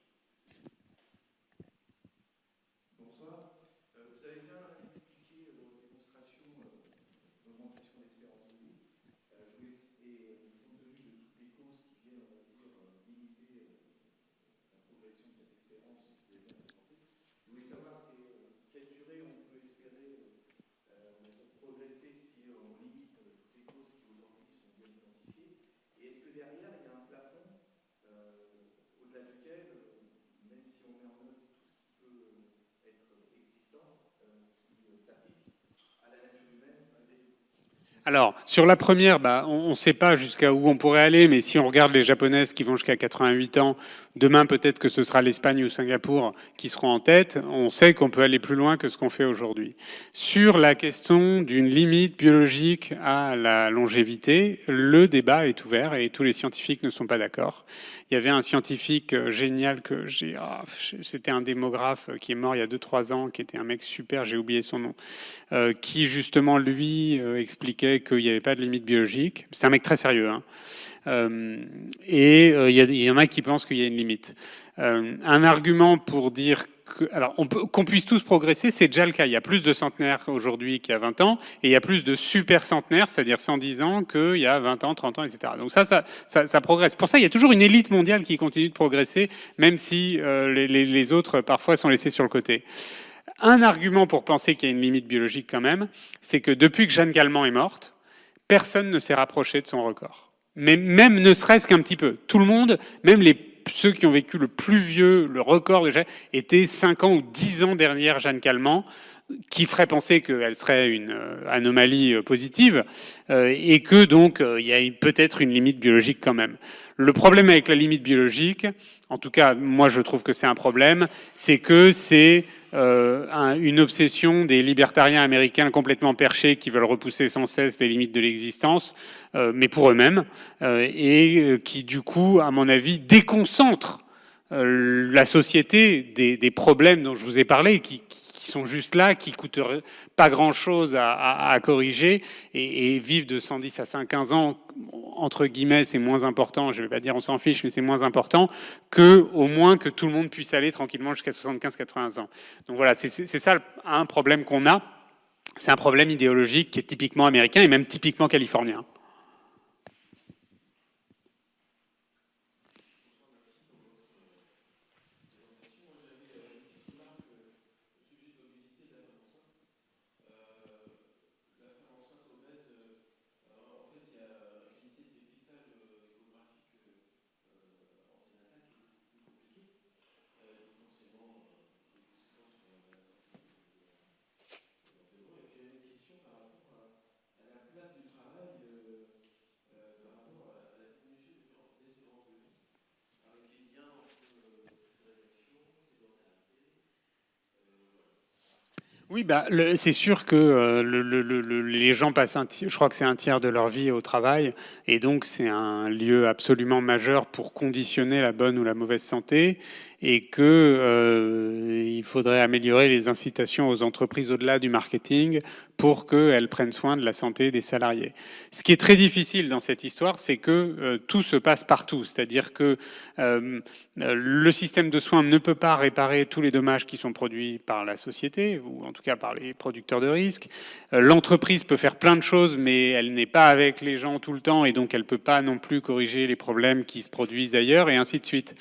C: Alors, sur la première, on ne sait pas jusqu'à où on pourrait aller, mais si on regarde les japonaises qui vont jusqu'à 88 ans, demain peut-être que ce sera l'Espagne ou Singapour qui seront en tête, on sait qu'on peut aller plus loin que ce qu'on fait aujourd'hui. Sur la question d'une limite biologique à la longévité, le débat est ouvert et tous les scientifiques ne sont pas d'accord. Il y avait un scientifique génial c'était un démographe qui est mort il y a 2-3 ans, qui était un mec super, j'ai oublié son nom, qui justement lui expliquait qu'il n'y avait pas de limite biologique. C'est un mec très sérieux, hein. Il y en a qui pensent qu'il y a une limite. Un argument pour dire qu'on puisse tous progresser, c'est déjà le cas. Il y a plus de centenaires aujourd'hui qu'il y a 20 ans, et il y a plus de super centenaires, c'est-à-dire 110 ans, qu'il y a 20 ans, 30 ans, etc. Donc ça progresse. Pour ça, il y a toujours une élite mondiale qui continue de progresser, même si les autres, parfois, sont laissés sur le côté. Un argument pour penser qu'il y a une limite biologique quand même, c'est que depuis que Jeanne Calment est morte, personne ne s'est rapproché de son record. Mais même ne serait-ce qu'un petit peu. Tout le monde, même ceux qui ont vécu le plus vieux, le record de Jeanne, était 5 ans ou 10 ans derrière Jeanne Calment, qui ferait penser qu'elle serait une anomalie positive, et que donc il y a peut-être une limite biologique quand même. Le problème avec la limite biologique, en tout cas moi je trouve que c'est un problème, c'est que c'est une obsession des libertariens américains complètement perchés qui veulent repousser sans cesse les limites de l'existence, mais pour eux-mêmes, et qui du coup, à mon avis, déconcentrent la société des problèmes dont je vous ai parlé, qui sont juste là, qui coûtent pas grand-chose à corriger, et vivre de 110 à 115 ans, entre guillemets, c'est moins important, je ne vais pas dire on s'en fiche, mais c'est moins important que au moins que tout le monde puisse aller tranquillement jusqu'à 75-80 ans. Donc voilà, c'est ça un problème qu'on a. C'est un problème idéologique qui est typiquement américain et même typiquement californien. Oui, c'est sûr que les gens passent je crois que c'est un tiers de leur vie au travail, et donc c'est un lieu absolument majeur pour conditionner la bonne ou la mauvaise santé, et que il faudrait améliorer les incitations aux entreprises au-delà du marketing pour qu'elles prennent soin de la santé des salariés. Ce qui est très difficile dans cette histoire, c'est que tout se passe partout, c'est-à-dire que le système de soins ne peut pas réparer tous les dommages qui sont produits par la société, ou en tout cas par les producteurs de risques. L'entreprise peut faire plein de choses, mais elle n'est pas avec les gens tout le temps, et donc elle ne peut pas non plus corriger les problèmes qui se produisent ailleurs, et ainsi de suite.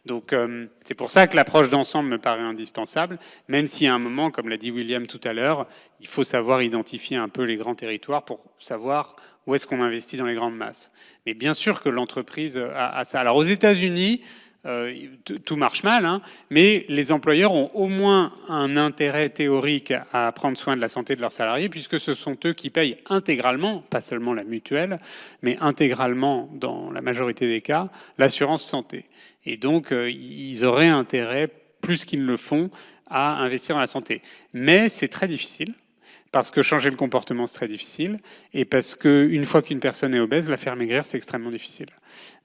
C: Donc c'est pour ça que l'approche d'ensemble me paraît indispensable, même si à un moment, comme l'a dit William tout à l'heure, il faut savoir identifier un peu les grands territoires pour savoir où est-ce qu'on investit dans les grandes masses. Mais bien sûr que l'entreprise a ça. Alors aux États-Unis, tout marche mal, hein, mais les employeurs ont au moins un intérêt théorique à prendre soin de la santé de leurs salariés, puisque ce sont eux qui payent intégralement, pas seulement la mutuelle, mais intégralement, dans la majorité des cas, l'assurance santé. Et donc, ils auraient intérêt, plus qu'ils ne le font, à investir dans la santé. Mais c'est très difficile, parce que changer le comportement, c'est très difficile, et parce qu'une fois qu'une personne est obèse, la faire maigrir, c'est extrêmement difficile.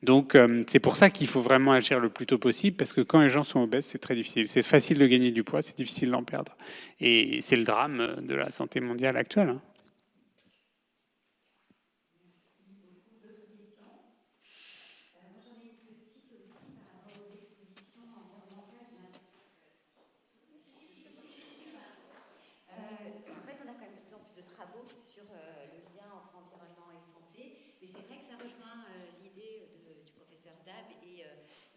C: Donc, c'est pour ça qu'il faut vraiment agir le plus tôt possible, parce que quand les gens sont obèses, c'est très difficile. C'est facile de gagner du poids, c'est difficile d'en perdre. Et c'est le drame de la santé mondiale actuelle. Hein.
A: En fait, on a quand même de plus en plus de travaux sur le lien entre environnement et santé, mais c'est vrai que ça rejoint l'idée du professeur Dab et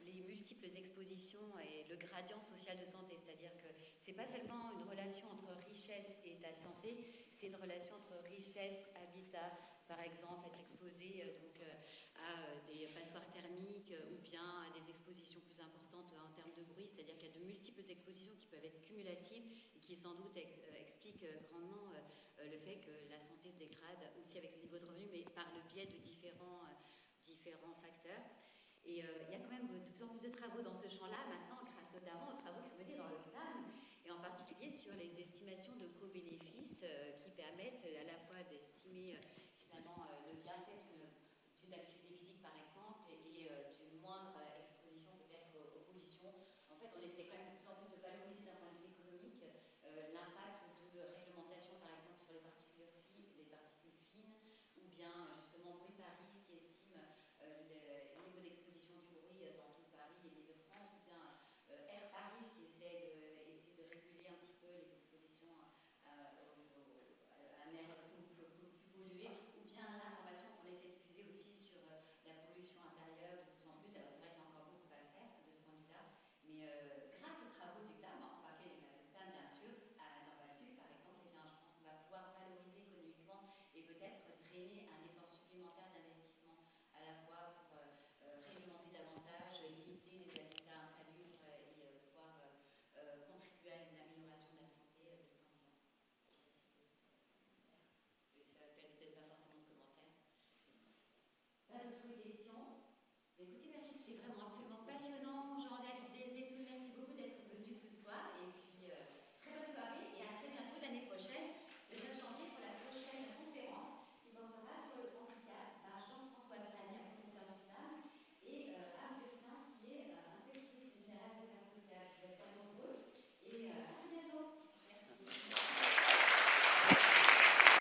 A: les multiples expositions et le gradient social de santé, c'est-à-dire que c'est pas seulement une relation entre richesse et état de santé, c'est une relation entre richesse, habitat, par exemple, être exposé à des passoires thermiques ou bien à des expositions plus importantes en termes de bruit, c'est-à-dire qu'il y a de multiples expositions qui peuvent être cumulatives et qui sans doute expliquent grandement le fait que la santé se dégrade aussi avec le niveau de revenu, mais par le biais de différents facteurs. Et il y a quand même de plus en plus de travaux dans ce champ-là, maintenant, grâce notamment aux travaux qui sont menés dans le CNAM, et en particulier sur les estimations de co-bénéfices qui permettent à la fois d'estimer finalement le bienfait d'une activité physique, par exemple, et d'une moindre exposition peut-être aux pollutions. En fait, on essaie quand même de plus en plus de valoriser d'un point de vue économique l'impact de réglementation, par exemple, sur les particules fines, ou bien justement Bruit Paris qui estime les niveaux d'exposition du bruit dans tout Paris et l'Île-de-France, ou bien Air Paris qui essaie de réguler un petit peu les expositions à un air plus pollué, ou bien l'information qu'on essaie de diffuser aussi sur la pollution intérieure de plus en plus. Alors c'est vrai qu'il y a encore beaucoup à faire de ce point de vue-là, mais grâce aux travaux du CNAM, en particulier le CNAM bien sûr, à Normale-Sup par exemple, eh bien, je pense qu'on va pouvoir valoriser économiquement et peut-être drainer un effort supplémentaire d'investissement à la fois pour réglementer davantage, limiter les habitats insalubres et pouvoir contribuer à une amélioration de la santé de ce point de vue-là. Ça appelle peut-être pas forcément de commentaires. Pas d'autres questions? Écoutez, merci, c'était vraiment absolument passionnant.